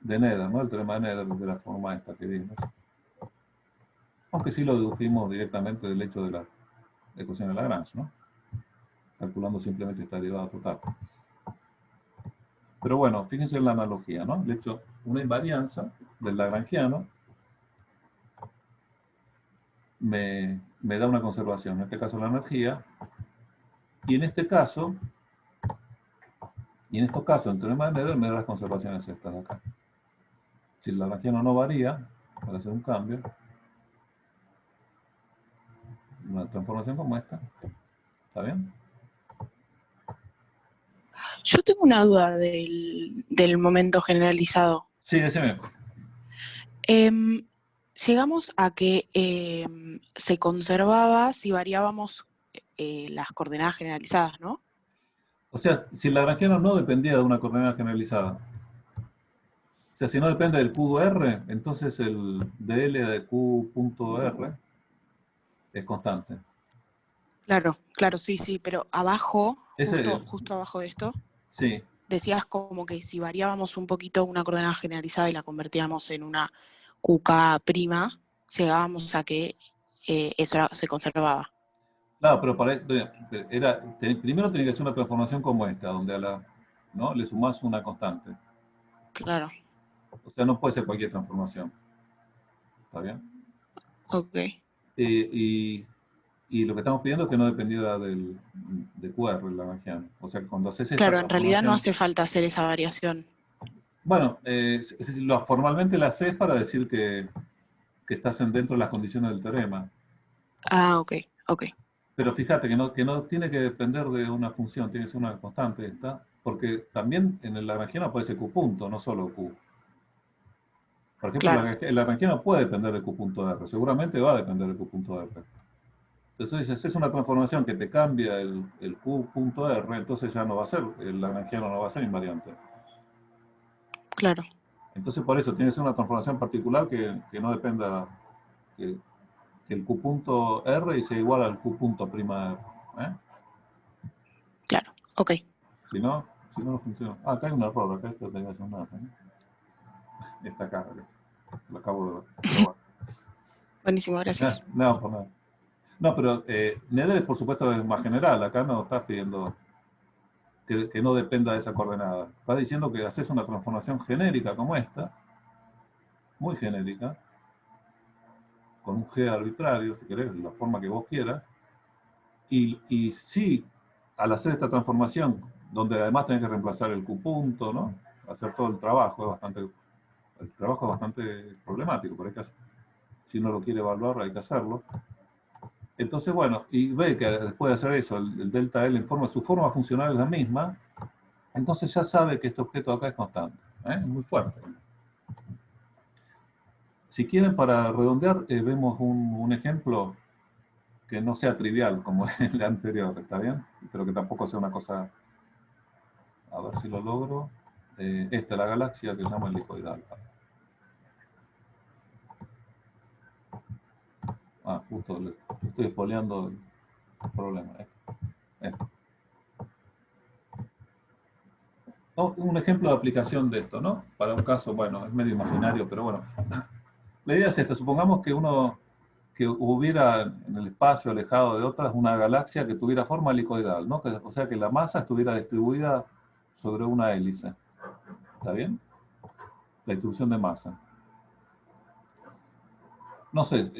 Nether, ¿no? El teorema de Nether de la forma esta que vimos. Aunque sí lo dedujimos directamente del hecho de la ecuación de Lagrange, ¿no? Calculando simplemente esta derivada total. Pero bueno, fíjense en la analogía, ¿no? De hecho, una invarianza del lagrangiano me da una conservación, en este caso la energía, y en estos casos, el teorema de Nether me da las conservaciones estas de acá. Si el lagrangiano no varía, para hacer un cambio, una transformación como esta, ¿está bien? Yo tengo una duda del momento generalizado. Sí, decime. Llegamos a que se conservaba si variábamos las coordenadas generalizadas, ¿no? O sea, si el lagrangiano no dependía de una coordenada generalizada, o sea, si no depende del QR, entonces el dl de q punto r es constante. Claro, sí, pero abajo, Ese, justo abajo de esto, sí, decías como que si variábamos un poquito una coordenada generalizada y la convertíamos en una QK prima, llegábamos a que eso se conservaba. claro, pero primero tiene que ser una transformación como esta, donde ¿no? le sumás una constante. Claro. O sea, no puede ser cualquier transformación. ¿Está bien? Ok. Y lo que estamos pidiendo es que no dependiera de QR, el lagrangiano. O sea, que cuando haces esta Claro, en realidad no transformación... hace falta hacer esa variación. Bueno, formalmente la haces para decir que estás dentro de las condiciones del teorema. Ah, ok. Pero fíjate que no tiene que depender de una función, tiene que ser una constante esta, porque también en el lagrangiano aparece Q punto, no solo Q. Por ejemplo, Claro. el lagrangiano puede depender de Q punto R, seguramente va a depender de Q punto R. Entonces, si es una transformación que te cambia el Q punto R, entonces ya no va a ser, el lagrangiano no va a ser invariante. Claro. Entonces por eso tiene que ser una transformación particular que no dependa, que el Q punto R y sea igual al Q punto prima R. Claro. Ok. Si no, no funciona. Ah, acá hay un error, acá esto tenía que hacer nada. Está acá, lo acabo de ver. Pero bueno. Buenísimo, gracias. No, por nada. No, pero NEDER, por supuesto, es más general. Acá no estás pidiendo que no dependa de esa coordenada. Estás diciendo que haces una transformación genérica como esta, muy genérica, con un G arbitrario, si querés, de la forma que vos quieras, y sí, al hacer esta transformación, donde además tenés que reemplazar el Q punto, ¿no? Hacer todo el trabajo, el trabajo es bastante problemático, pero hay que hacer, si uno lo quiere evaluar hay que hacerlo. Entonces, bueno, y ve que después de hacer eso, el delta L su forma funcional es la misma, entonces ya sabe que este objeto acá es constante. Es muy fuerte. Si quieren, para redondear, vemos un ejemplo que no sea trivial como el anterior, ¿está bien? Pero que tampoco sea una cosa... A ver si lo logro. Esta es la galaxia que se llama helicoidal. Justo le estoy espoleando el problema. Esto. Un ejemplo de aplicación de esto, ¿no? Para un caso, bueno, es medio imaginario, pero bueno. La idea es esta. Supongamos que hubiera en el espacio alejado de otras una galaxia que tuviera forma helicoidal, ¿no? O sea, que la masa estuviera distribuida sobre una hélice. ¿Está bien? La distribución de masa. No sé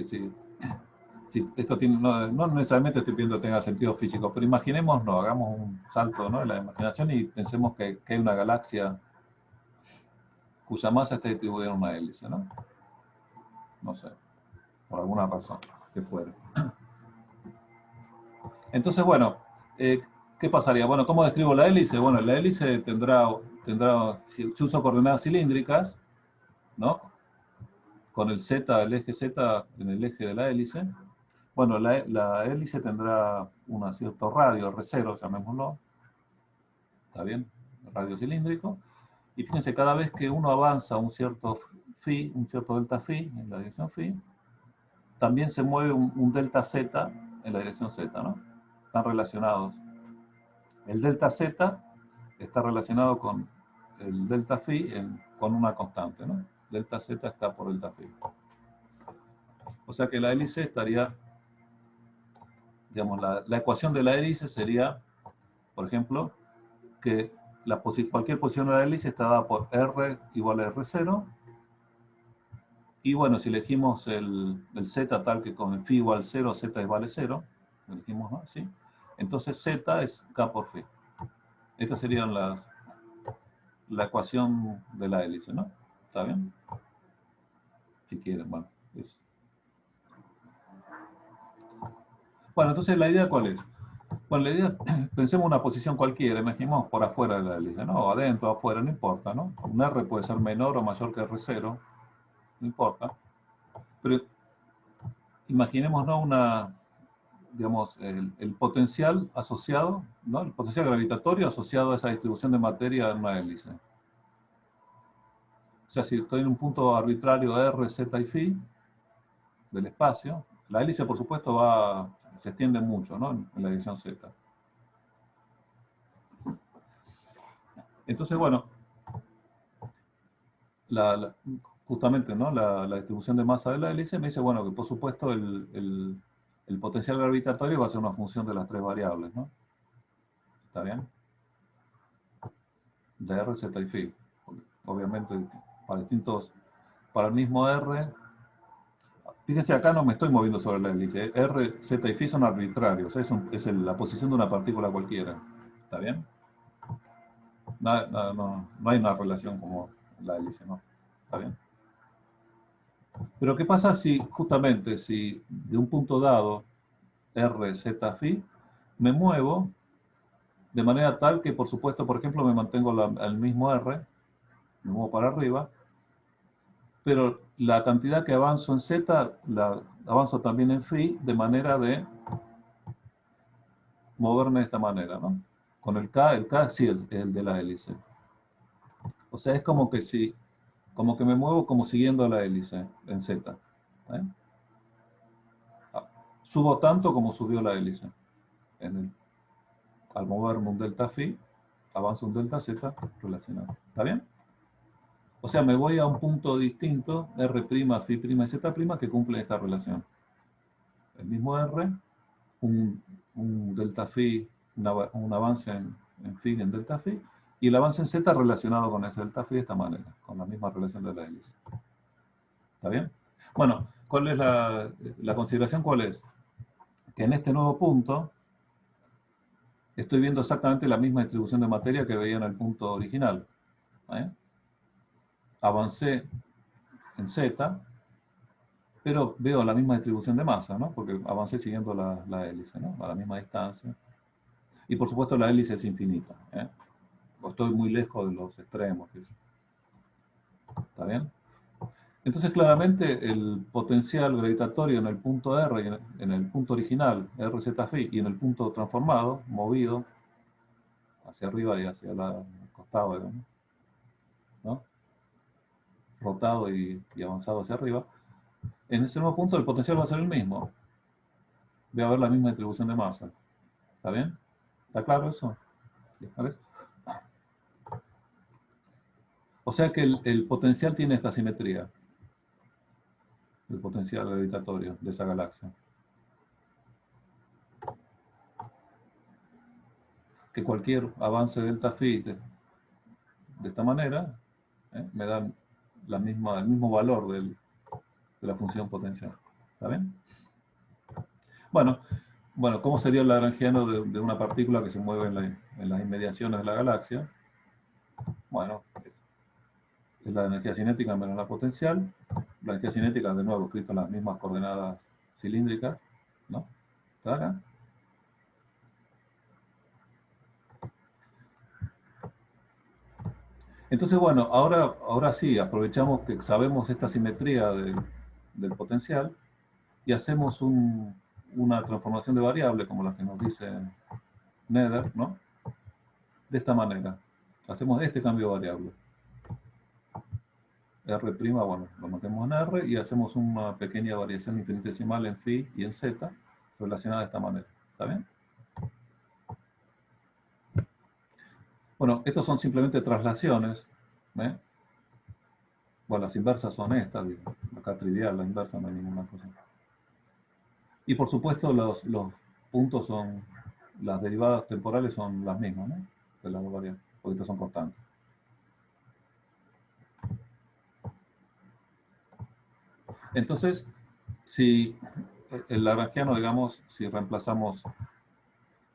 si esto tiene, no necesariamente estoy pidiendo que tenga sentido físico, pero imaginemos, no, hagamos un salto, ¿no?, en la imaginación y pensemos que hay una galaxia cuya masa está distribuida en una hélice, ¿no? No sé, por alguna razón que fuera. Entonces, bueno, ¿qué pasaría? Bueno, ¿cómo describo la hélice? Bueno, la hélice tendrá si uso coordenadas cilíndricas, ¿no? Con el Z, el eje Z en el eje de la hélice. Bueno, la hélice tendrá un cierto radio, R0, llamémoslo. ¿Está bien? Radio cilíndrico. Y fíjense, cada vez que uno avanza un cierto phi, un cierto delta phi en la dirección phi, también se mueve un delta z en la dirección z, ¿no? Están relacionados. El delta z está relacionado con el delta phi con una constante, ¿no? Delta z está por delta phi. O sea que la hélice estaría, digamos, la ecuación de la hélice sería, por ejemplo, que cualquier posición de la hélice está dada por R igual a R0. Y bueno, si elegimos el Z tal que con phi igual 0, Z vale 0, elegimos, ¿no? ¿Sí? Entonces Z es K por phi. Esta sería la ecuación de la hélice, ¿no? ¿Está bien? Si quieren, bueno. Bueno, entonces la idea ¿cuál es? Bueno, la idea, pensemos una posición cualquiera, imaginemos por afuera de la hélice, ¿no? O adentro, afuera, no importa, ¿no? Un R puede ser menor o mayor que R0, no importa. Pero imaginemos, ¿no?, digamos, el potencial asociado, ¿no?, el potencial gravitatorio asociado a esa distribución de materia en una hélice. O sea, si estoy en un punto arbitrario R, Z y phi del espacio, la hélice, por supuesto, se extiende mucho, ¿no?, en la dirección Z. Entonces, bueno, justamente, ¿no?, la distribución de masa de la hélice me dice, bueno, que por supuesto el potencial gravitatorio va a ser una función de las tres variables, ¿no? ¿Está bien? De R, Z y phi. Obviamente, para el mismo R, fíjense, acá no me estoy moviendo sobre la hélice. R, Z y phi son arbitrarios, es la posición de una partícula cualquiera. ¿Está bien? No hay una relación como la hélice, ¿no? ¿Está bien? Pero ¿qué pasa justamente, si de un punto dado, R, Z, phi, me muevo de manera tal que, por supuesto, por ejemplo, me mantengo al mismo R, me muevo para arriba, pero la cantidad que avanzo en Z, la avanzo también en phi, de manera de moverme de esta manera, ¿no? Con el K sí, el de la hélice. O sea, es como que si, como que me muevo como siguiendo la hélice en Z. ¿eh? Subo tanto como subió la hélice. Al moverme un delta phi, avanzo un delta z relacionado. ¿Está bien? O sea, me voy a un punto distinto, R', phi' y z' que cumplen esta relación. El mismo R, un delta phi, un avance en phi en delta phi, y el avance en z relacionado con ese delta phi de esta manera, con la misma relación de la hélice. ¿Está bien? Bueno, ¿cuál es la consideración? ¿Cuál es? Que en este nuevo punto estoy viendo exactamente la misma distribución de materia que veía en el punto original. ¿eh? Avancé en Z, pero veo la misma distribución de masa, ¿no? Porque avancé siguiendo la hélice, ¿no? A la misma distancia. Y por supuesto la hélice es infinita. O estoy muy lejos de los extremos. ¿Está bien? Entonces claramente el potencial gravitatorio en el punto R, y en el punto original, RZ∼, y en el punto transformado, movido hacia arriba y hacia el costado, digamos, ¿no? Rotado y avanzado hacia arriba, en ese nuevo punto el potencial va a ser el mismo. Voy a ver la misma distribución de masa. ¿Está bien? ¿Está claro eso? ¿Vale? O sea que el potencial tiene esta simetría. El potencial gravitatorio de esa galaxia. Que cualquier avance delta phi de esta manera me da el mismo valor de la función potencial. ¿Está bien? Bueno, ¿cómo sería el lagrangiano de una partícula que se mueve en las inmediaciones de la galaxia? Bueno, es la energía cinética menos la potencial. La energía cinética, de nuevo, escrito en las mismas coordenadas cilíndricas, ¿no? ¿Está acá? Entonces, bueno, ahora sí, aprovechamos que sabemos esta simetría del potencial y hacemos una transformación de variable, como la que nos dice Nether, ¿no? De esta manera. Hacemos este cambio de variable. R', bueno, lo metemos en R y hacemos una pequeña variación infinitesimal en phi y en z relacionada de esta manera. ¿Está bien? Bueno, estos son simplemente traslaciones. ¿eh? Bueno, las inversas son estas. Acá trivial, la inversa no hay ninguna cosa. Y por supuesto los puntos son, las derivadas temporales son las mismas, ¿no? De las dos variables, porque estas son constantes. Entonces, si el lagrangiano, digamos, si reemplazamos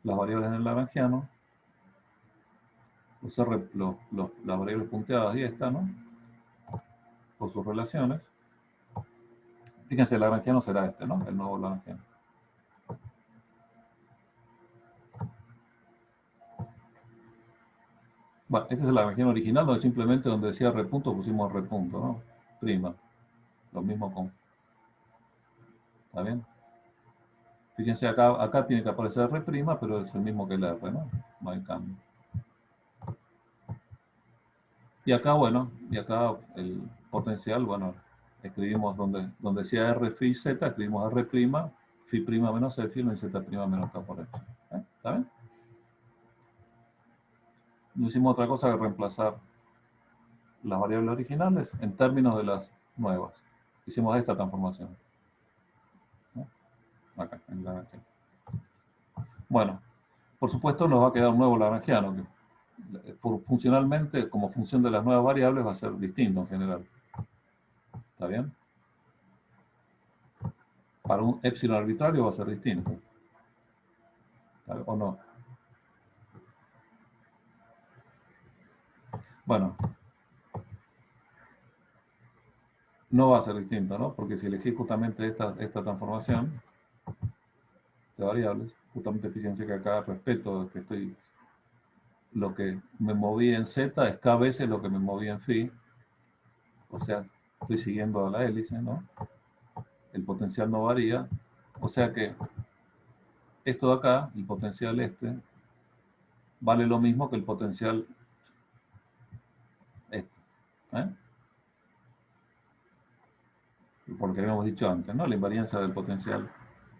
las variables en el lagrangiano, usar las variables punteadas y esta, ¿no? Por sus relaciones. Fíjense, el lagrangiano será este, ¿no? El nuevo lagrangiano. Bueno, este es el lagrangiano original, donde simplemente donde decía R punto pusimos R punto, ¿no? Prima. Lo mismo con... ¿Está bien? Fíjense, acá tiene que aparecer R', pero es el mismo que el R, ¿no? No hay cambio. Y acá, bueno, el potencial, bueno, escribimos donde decía R phi z, escribimos R', phi' menos epsilon y z' menos k por epsilon. ¿Está bien? No hicimos otra cosa que reemplazar las variables originales en términos de las nuevas. Hicimos esta transformación. Acá, en la lagrangiano. Bueno, por supuesto nos va a quedar un nuevo lagrangiano, que funcionalmente, como función de las nuevas variables, va a ser distinto en general. ¿Está bien? Para un epsilon arbitrario va a ser distinto. ¿O no? Bueno. No va a ser distinto, ¿no? Porque si elegí justamente esta transformación de variables, justamente fíjense que acá respeto que lo que me moví en z es k veces lo que me moví en phi. O sea, estoy siguiendo a la hélice, ¿no? El potencial no varía. O sea que esto de acá, el potencial este, vale lo mismo que el potencial este. ¿eh? Por lo que habíamos dicho antes, ¿no? La invariancia del potencial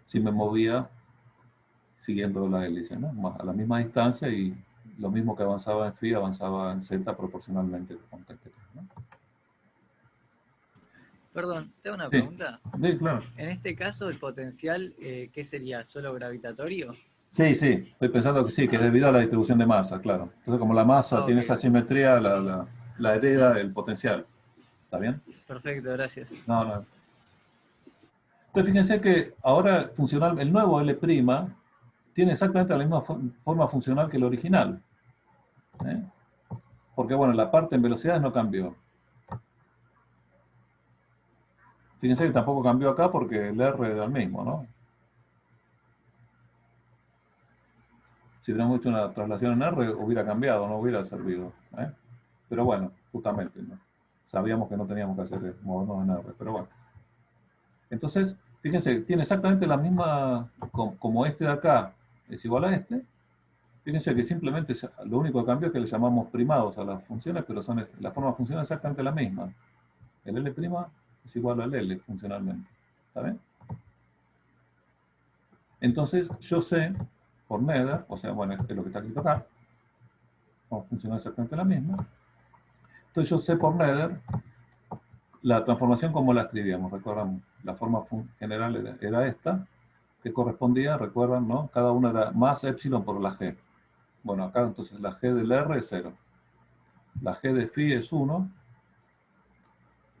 si me movía siguiendo la hélice, ¿no? A la misma distancia y lo mismo que avanzaba en phi avanzaba en z proporcionalmente con este, ¿no? Perdón, te hago una Sí, pregunta. sí, claro. En este caso, el potencial, ¿qué sería? ¿Solo gravitatorio? Sí, sí, estoy pensando que sí, que es debido a la distribución de masa, claro. Entonces, como la masa Ah, tiene ok. esa simetría, la hereda el potencial. ¿Está bien? Perfecto, gracias. No, no. Entonces, fíjense que ahora funcional, el nuevo L' tiene exactamente la misma forma funcional que el original. ¿Eh? Porque, bueno, la parte en velocidades no cambió. Fíjense que tampoco cambió acá porque el R era el mismo, ¿no? Si hubiéramos hecho una traslación en R, hubiera cambiado, no hubiera servido. ¿Eh? Pero bueno, justamente, ¿no? Sabíamos que no teníamos que hacer movernos en R, pero bueno. Entonces, fíjense, tiene exactamente la misma, como este de acá es igual a este. Fíjense que simplemente lo único que cambió es que le llamamos primados a las funciones, pero la forma funciona exactamente la misma. El L' es igual al L funcionalmente. ¿Está bien? Entonces, yo sé, por Nether, o sea, bueno, es lo que está escrito acá, va a funcionar exactamente la misma. Entonces, yo sé por Nether la transformación como la escribíamos, recuerdan, la forma general era esta, que correspondía, recuerdan, ¿no? Cada una era más epsilon por la g. Bueno, acá entonces la g del R es 0. La g de phi es 1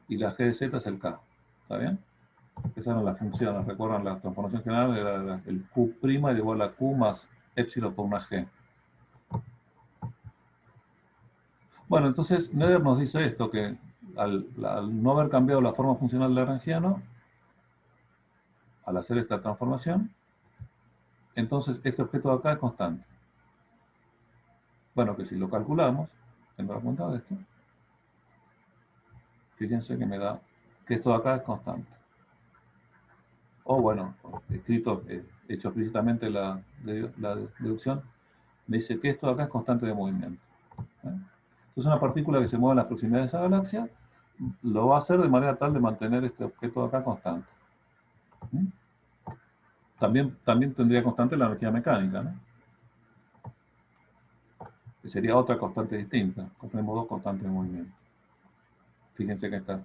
y la g de z es el k. ¿Está bien? Esas eran las funciones, recuerdan, la transformación general era el q' era igual a q más epsilon por una g. Bueno, entonces Nether nos dice esto, que al no haber cambiado la forma funcional del lagrangiano, al hacer esta transformación, entonces este objeto de acá es constante. Bueno, que si lo calculamos, tengo la cuenta de esto, fíjense que me da que esto de acá es constante. O bueno, escrito, hecho explícitamente la deducción, me dice que esto de acá es constante de movimiento. Entonces una partícula que se mueve en las proximidades de esa galaxia lo va a hacer de manera tal de mantener este objeto de acá constante. También tendría constante la energía mecánica, ¿no? Que sería otra constante distinta. Tenemos dos constantes de movimiento. Fíjense que está.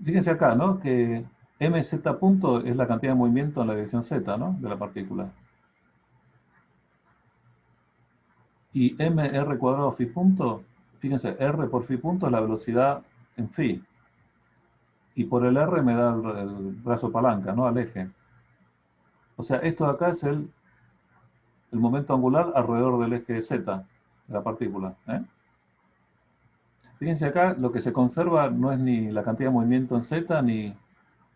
Fíjense acá, ¿no? Que mz punto es la cantidad de movimiento en la dirección z, ¿no? De la partícula. Y mr cuadrado phi punto, fíjense, r por phi punto es la velocidad en phi. Y por el r me da el brazo palanca, ¿no? Al eje. O sea, esto de acá es el momento angular alrededor del eje z de la partícula. ¿Eh? Fíjense acá, lo que se conserva no es ni la cantidad de movimiento en z ni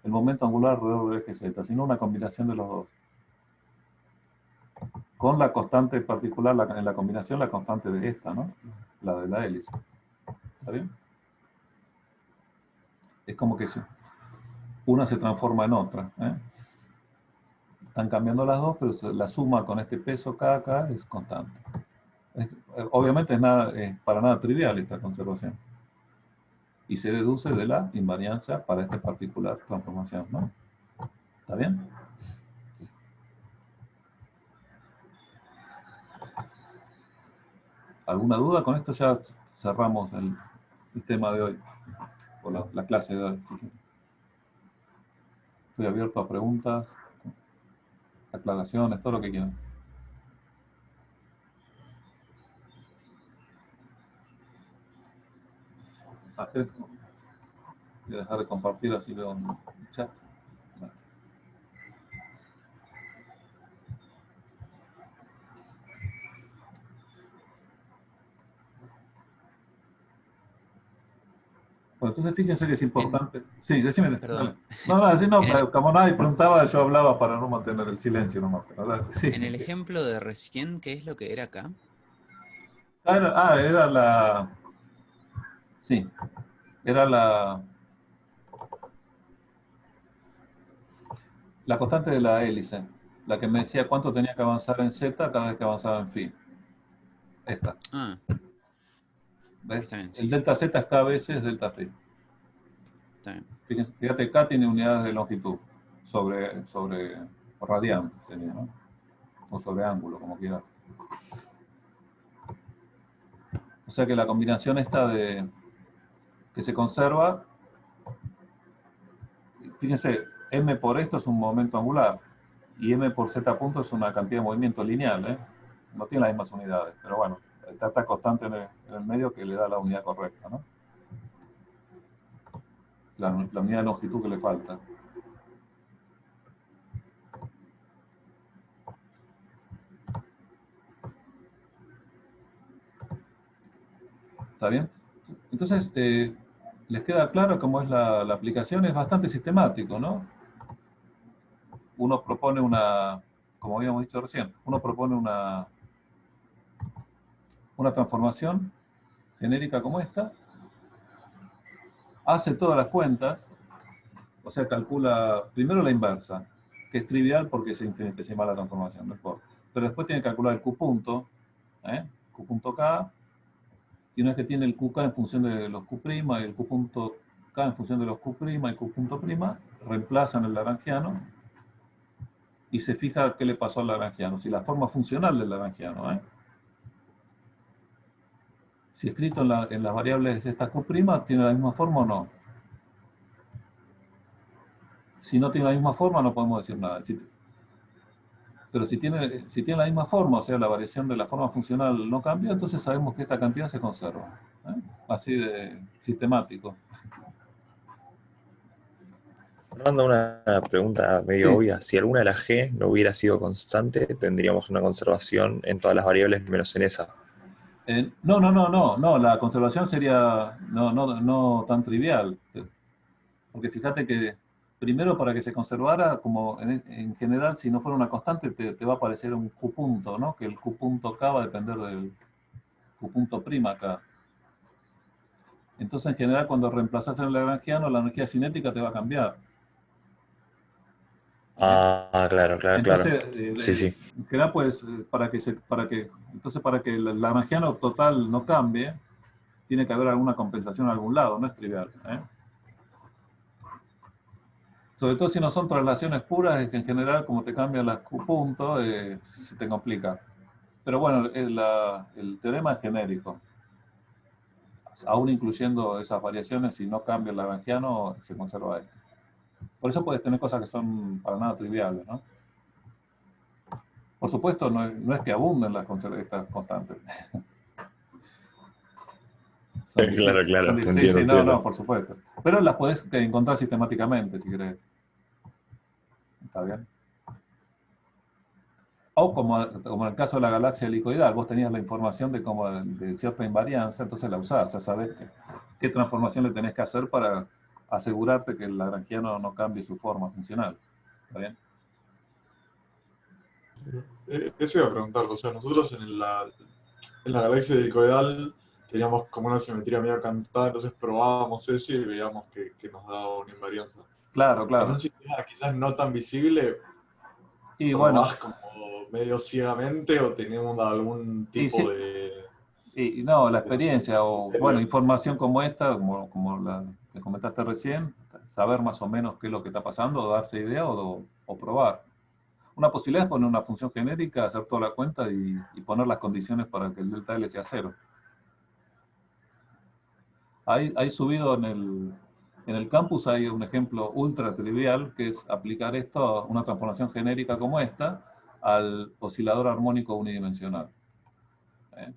el momento angular alrededor del eje z, sino una combinación de los dos. Con la constante particular, en la combinación, la constante de esta, ¿no? La de la hélice. ¿Está bien? Es como que una se transforma en otra. ¿Eh? Están cambiando las dos, pero la suma con este peso acá es constante. Obviamente es para nada trivial esta conservación. Y se deduce de la invariancia para esta particular transformación, ¿no? ¿Está bien? ¿Alguna duda? Con esto ya cerramos el tema de hoy, o la clase de hoy. Estoy abierto a preguntas, aclaraciones, todo lo que quieran. Voy a dejar de compartir así veo en el chat. Bueno, entonces fíjense que es importante. Sí, decime. Perdón. No, como nadie preguntaba, yo hablaba para no mantener el silencio nomás. Sí. En el ejemplo de recién, ¿qué es lo que era acá? Era la. Sí, era la constante de la hélice, la que me decía cuánto tenía que avanzar en z cada vez que avanzaba en phi. Esta. Ah, ¿Ves? Está bien, El sí, delta Z es K veces delta phi. está bien. Fíjate, K tiene unidades de longitud sobre radiante, sería, ¿no? O sobre ángulo, como quieras. O sea que la combinación esta que se conserva, fíjense, m por esto es un momento angular y m por z punto es una cantidad de movimiento lineal, ¿eh? No tiene las mismas unidades, pero bueno, está esta constante en el medio que le da la unidad correcta, ¿no? La unidad de longitud que le falta. ¿Está bien? Entonces, les queda claro cómo es la aplicación, es bastante sistemático, ¿no? Uno propone como habíamos dicho recién, uno propone una transformación genérica como esta, hace todas las cuentas, o sea, calcula primero la inversa, que es trivial porque es infinitesimal la transformación, no importa. Pero después tiene que calcular el Q punto, Q punto K, y una vez que tiene el QK en función de los Q', y el Q punto K en función de los Q', y Q punto', reemplazan el lagrangiano y se fija qué le pasó al lagrangiano, si la forma funcional del lagrangiano, si escrito en las variables de estas Q' tiene la misma forma o no. Si no tiene la misma forma no podemos decir nada. Pero si tiene la misma forma, o sea, la variación de la forma funcional no cambia, entonces sabemos que esta cantidad se conserva. Así de sistemático. Fernando, una pregunta medio Sí. obvia. Si alguna de las G no hubiera sido constante, tendríamos una conservación en todas las variables menos en esa. No, la conservación sería no tan trivial. Porque fíjate que primero para que se conservara, como en general, si no fuera una constante, te va a aparecer un Q punto, ¿no? Que el Q punto K va a depender del Q punto prima K. Entonces, en general, cuando reemplazas el lagrangiano, la energía cinética te va a cambiar. ¿Está bien? Ah, claro, claro, claro. Entonces, Sí, sí. en general, pues, para que el lagrangiano total no cambie, tiene que haber alguna compensación en algún lado, no es trivial. Sobre todo si no son traslaciones puras, es que en general, como te cambian las Q puntos, se te complica. Pero bueno, el teorema es genérico. Aún incluyendo esas variaciones, si no cambia el lagrangiano, se conserva esto. Por eso puedes tener cosas que son para nada triviales, ¿no? Por supuesto, no es que abunden estas constantes. Son Claro, 16, claro, son te 16, entiendo, sí, no, entiendo. por supuesto. Pero las podés encontrar sistemáticamente, si querés. ¿Está bien? O como en el caso de la galaxia helicoidal, vos tenías la información de cierta invariancia, entonces la usás, ya sabés qué transformación le tenés que hacer para asegurarte que el lagrangiano no cambie su forma funcional. ¿Está bien? Eso iba a preguntar, o sea, nosotros en la galaxia helicoidal teníamos como una simetría medio cantada, entonces probábamos eso y veíamos que nos daba una invarianza. Claro, En claro. un sistema quizás no tan visible, Y bueno, probás como medio ciegamente o tenemos algún y, tipo sí, de y no, la no sé, experiencia o, bueno, criterio. información como esta, como la que comentaste recién, saber más o menos qué es lo que está pasando, darse idea o probar. Una posibilidad es poner una función genérica, hacer toda la cuenta y poner las condiciones para que el delta L sea cero. Hay subido en el campus hay un ejemplo ultra trivial que es aplicar esto a una transformación genérica como esta al oscilador armónico unidimensional. ¿Eh?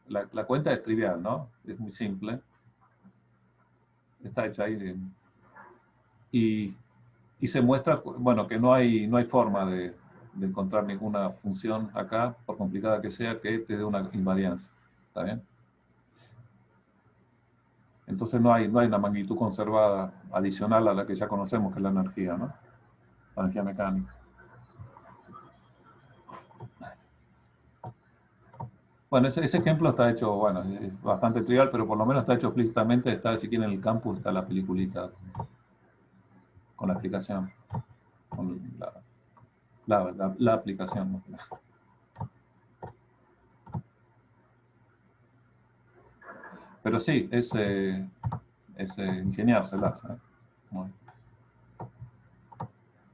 La cuenta es trivial, ¿no? Es muy simple. Está hecha ahí. Y, y se muestra, bueno, que no hay forma de encontrar ninguna función acá, por complicada que sea, que te dé una invariancia. ¿Está bien? Entonces no hay una magnitud conservada adicional a la que ya conocemos, que es la energía, ¿no? La energía mecánica. Bueno, ese ejemplo está hecho, bueno, es bastante trivial, pero por lo menos está hecho explícitamente, está, si quieren, en el campus, está la peliculita con la explicación, con la aplicación, ¿no? Pero sí, es ingeniárselas. Bueno.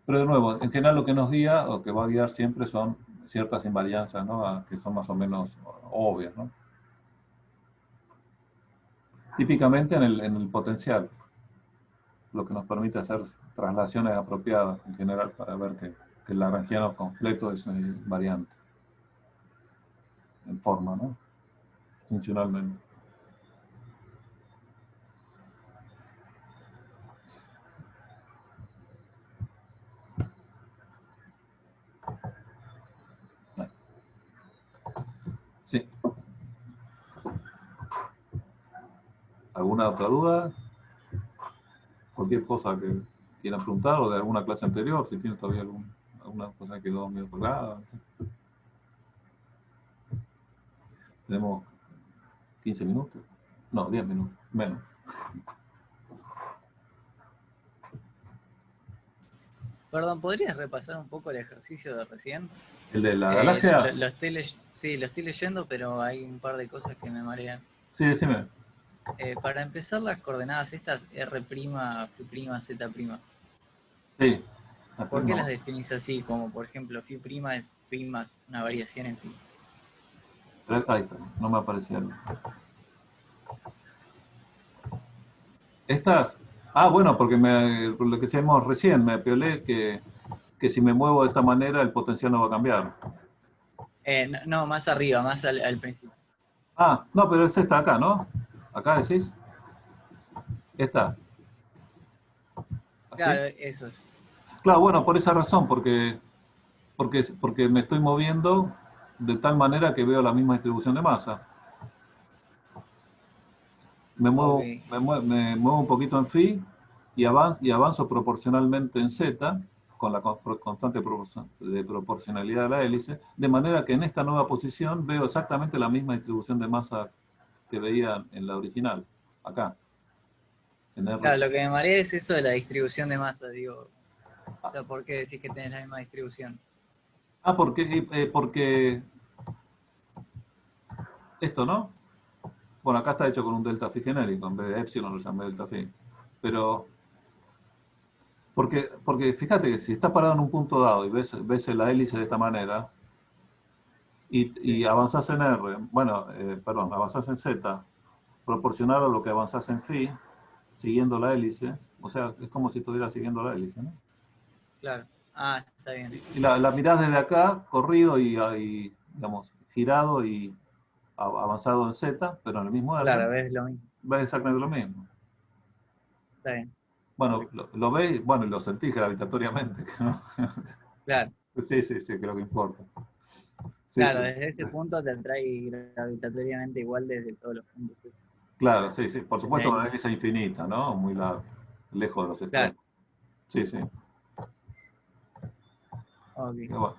Pero de nuevo, en general lo que nos guía, o que va a guiar siempre, son ciertas invarianzas, ¿no? Que son más o menos obvias, ¿no? Típicamente en el potencial, lo que nos permite hacer traslaciones apropiadas en general para ver que el lagrangiano completo es invariante en forma, ¿no? Funcionalmente. Sí. ¿Alguna otra duda? Cualquier cosa que quieran preguntar o de alguna clase anterior, si tienen todavía alguna cosa que quedó medio colgada. No sé. Tenemos 15 minutos. No, 10 minutos, menos. Perdón, ¿podrías repasar un poco el ejercicio de recién? ¿El de la galaxia? Sí, lo estoy leyendo, pero hay un par de cosas que me marean. Sí, decime. Para empezar, las coordenadas estas, R', Φ', Z'. Sí. ¿Por qué las definís así? Como por ejemplo, Φ' es Φ más una variación en Φ. Ahí está, no me aparecía algo. Estas, bueno, porque por lo que decíamos recién, me piolé que si me muevo de esta manera el potencial no va a cambiar. No, más arriba, más al principio. No, pero es esta acá, ¿no? Acá decís. Esta. ¿Así? Claro, eso es. Claro, bueno, por esa razón, porque me estoy moviendo de tal manera que veo la misma distribución de masa. Me muevo, Okay. me muevo un poquito en phi y avanzo proporcionalmente en z, con la constante de proporcionalidad de la hélice, de manera que en esta nueva posición veo exactamente la misma distribución de masa que veía en la original, acá. En R. Claro, lo que me marea es eso de la distribución de masa, digo. O sea, ¿por qué decís que tenés la misma distribución? Porque esto, ¿no? Bueno, acá está hecho con un delta phi genérico, en vez de epsilon lo llamé delta phi. Pero, porque fíjate que si estás parado en un punto dado y ves la hélice de esta manera, y avanzás en R, avanzás en Z, proporcional a lo que avanzás en phi, siguiendo la hélice, o sea, es como si estuvieras siguiendo la hélice, ¿no? Claro. Está bien. Y la mirás desde acá, corrido y digamos, girado y avanzado en Z, pero en el mismo R. Claro, ves lo mismo. Ves exactamente lo mismo. Está bien. Bueno, lo ves, bueno, y lo sentís gravitatoriamente, ¿no? Claro. Sí, que es lo que importa. Sí, Claro, sí. desde ese punto te atrae gravitatoriamente igual desde todos los puntos. Claro, sí. Por supuesto, Desde una ahí. hélice infinita, ¿no? Muy larga, lejos de los extremos. Claro. Sí. Okay. Bueno.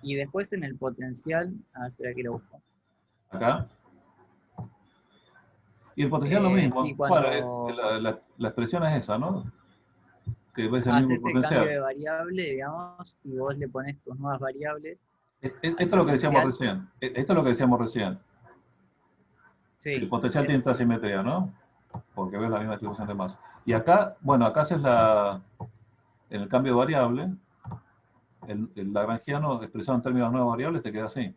Y después en el potencial, espera que lo busco. Acá. Y el potencial lo mismo. Sí, cuando Bueno, la expresión es esa, ¿no? Que ves el mismo haces el cambio de potencial. variable, digamos, y vos le pones tus nuevas variables. Esto es lo que decíamos recién. Esto es lo que decíamos recién. Sí, El potencial tiene eso. esta simetría, ¿no? Porque ves la misma distribución de masa. Y acá, acá haces en el cambio de variable, el lagrangiano expresado en términos de nuevas variables te queda así.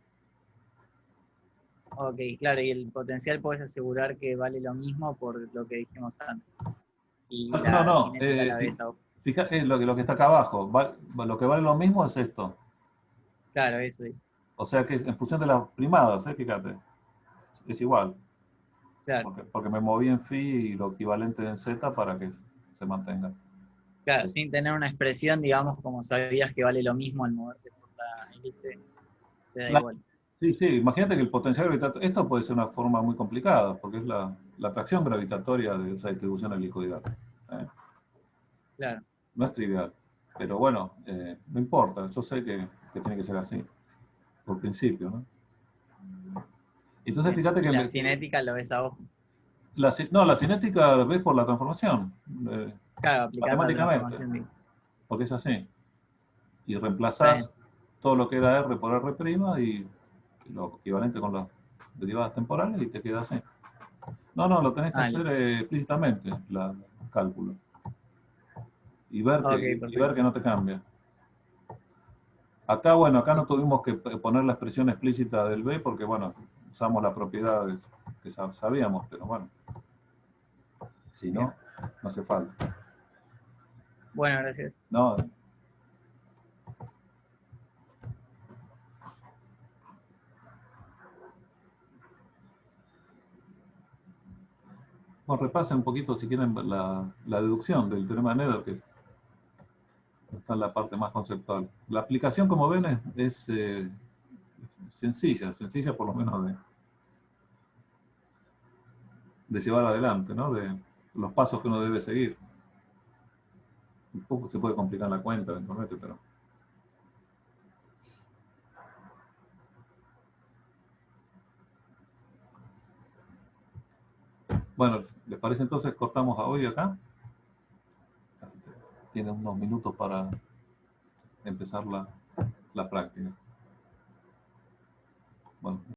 Ok, claro, y el potencial puedes asegurar que vale lo mismo por lo que dijimos antes. Y la cinética la ves abajo. Fíjate lo que está acá abajo. Lo que vale lo mismo es esto. Claro, eso. O sea que en función de las primadas, fíjate. Es igual. Claro. Porque me moví en phi y lo equivalente en z para que se mantenga. Claro, sin tener una expresión, digamos, como sabías que vale lo mismo al moverte por la hélice, te da igual. Sí, imagínate que el potencial gravitatorio, esto puede ser una forma muy complicada, porque es la atracción gravitatoria de esa distribución helicoidal. Claro. No es trivial, pero bueno, no importa, yo sé que tiene que ser así, por principio, ¿no? Entonces fíjate que... La cinética lo ves abajo. La cinética la ves por la transformación, claro, aplicando la matemáticamente, transformación. porque es así. Y reemplazás todo lo que era R por R' y lo equivalente con las derivadas temporales y te queda así. No, lo tenés que hacer explícitamente, el cálculo. Y ver, y ver que no te cambia. Acá, bueno, acá no tuvimos que poner la expresión explícita del B porque, bueno, usamos las propiedades que sabíamos, pero bueno, si no, no hace falta. Bueno, gracias. No. Bueno, repasen un poquito, si quieren, la deducción del teorema de Nether, que está en la parte más conceptual. La aplicación, como ven, es sencilla por lo menos de llevar adelante, ¿no? De los pasos que uno debe seguir. Un poco se puede complicar la cuenta eventualmente, pero... Bueno, ¿les parece entonces cortamos a hoy acá? Así que tienen unos minutos para empezar la práctica. Bueno.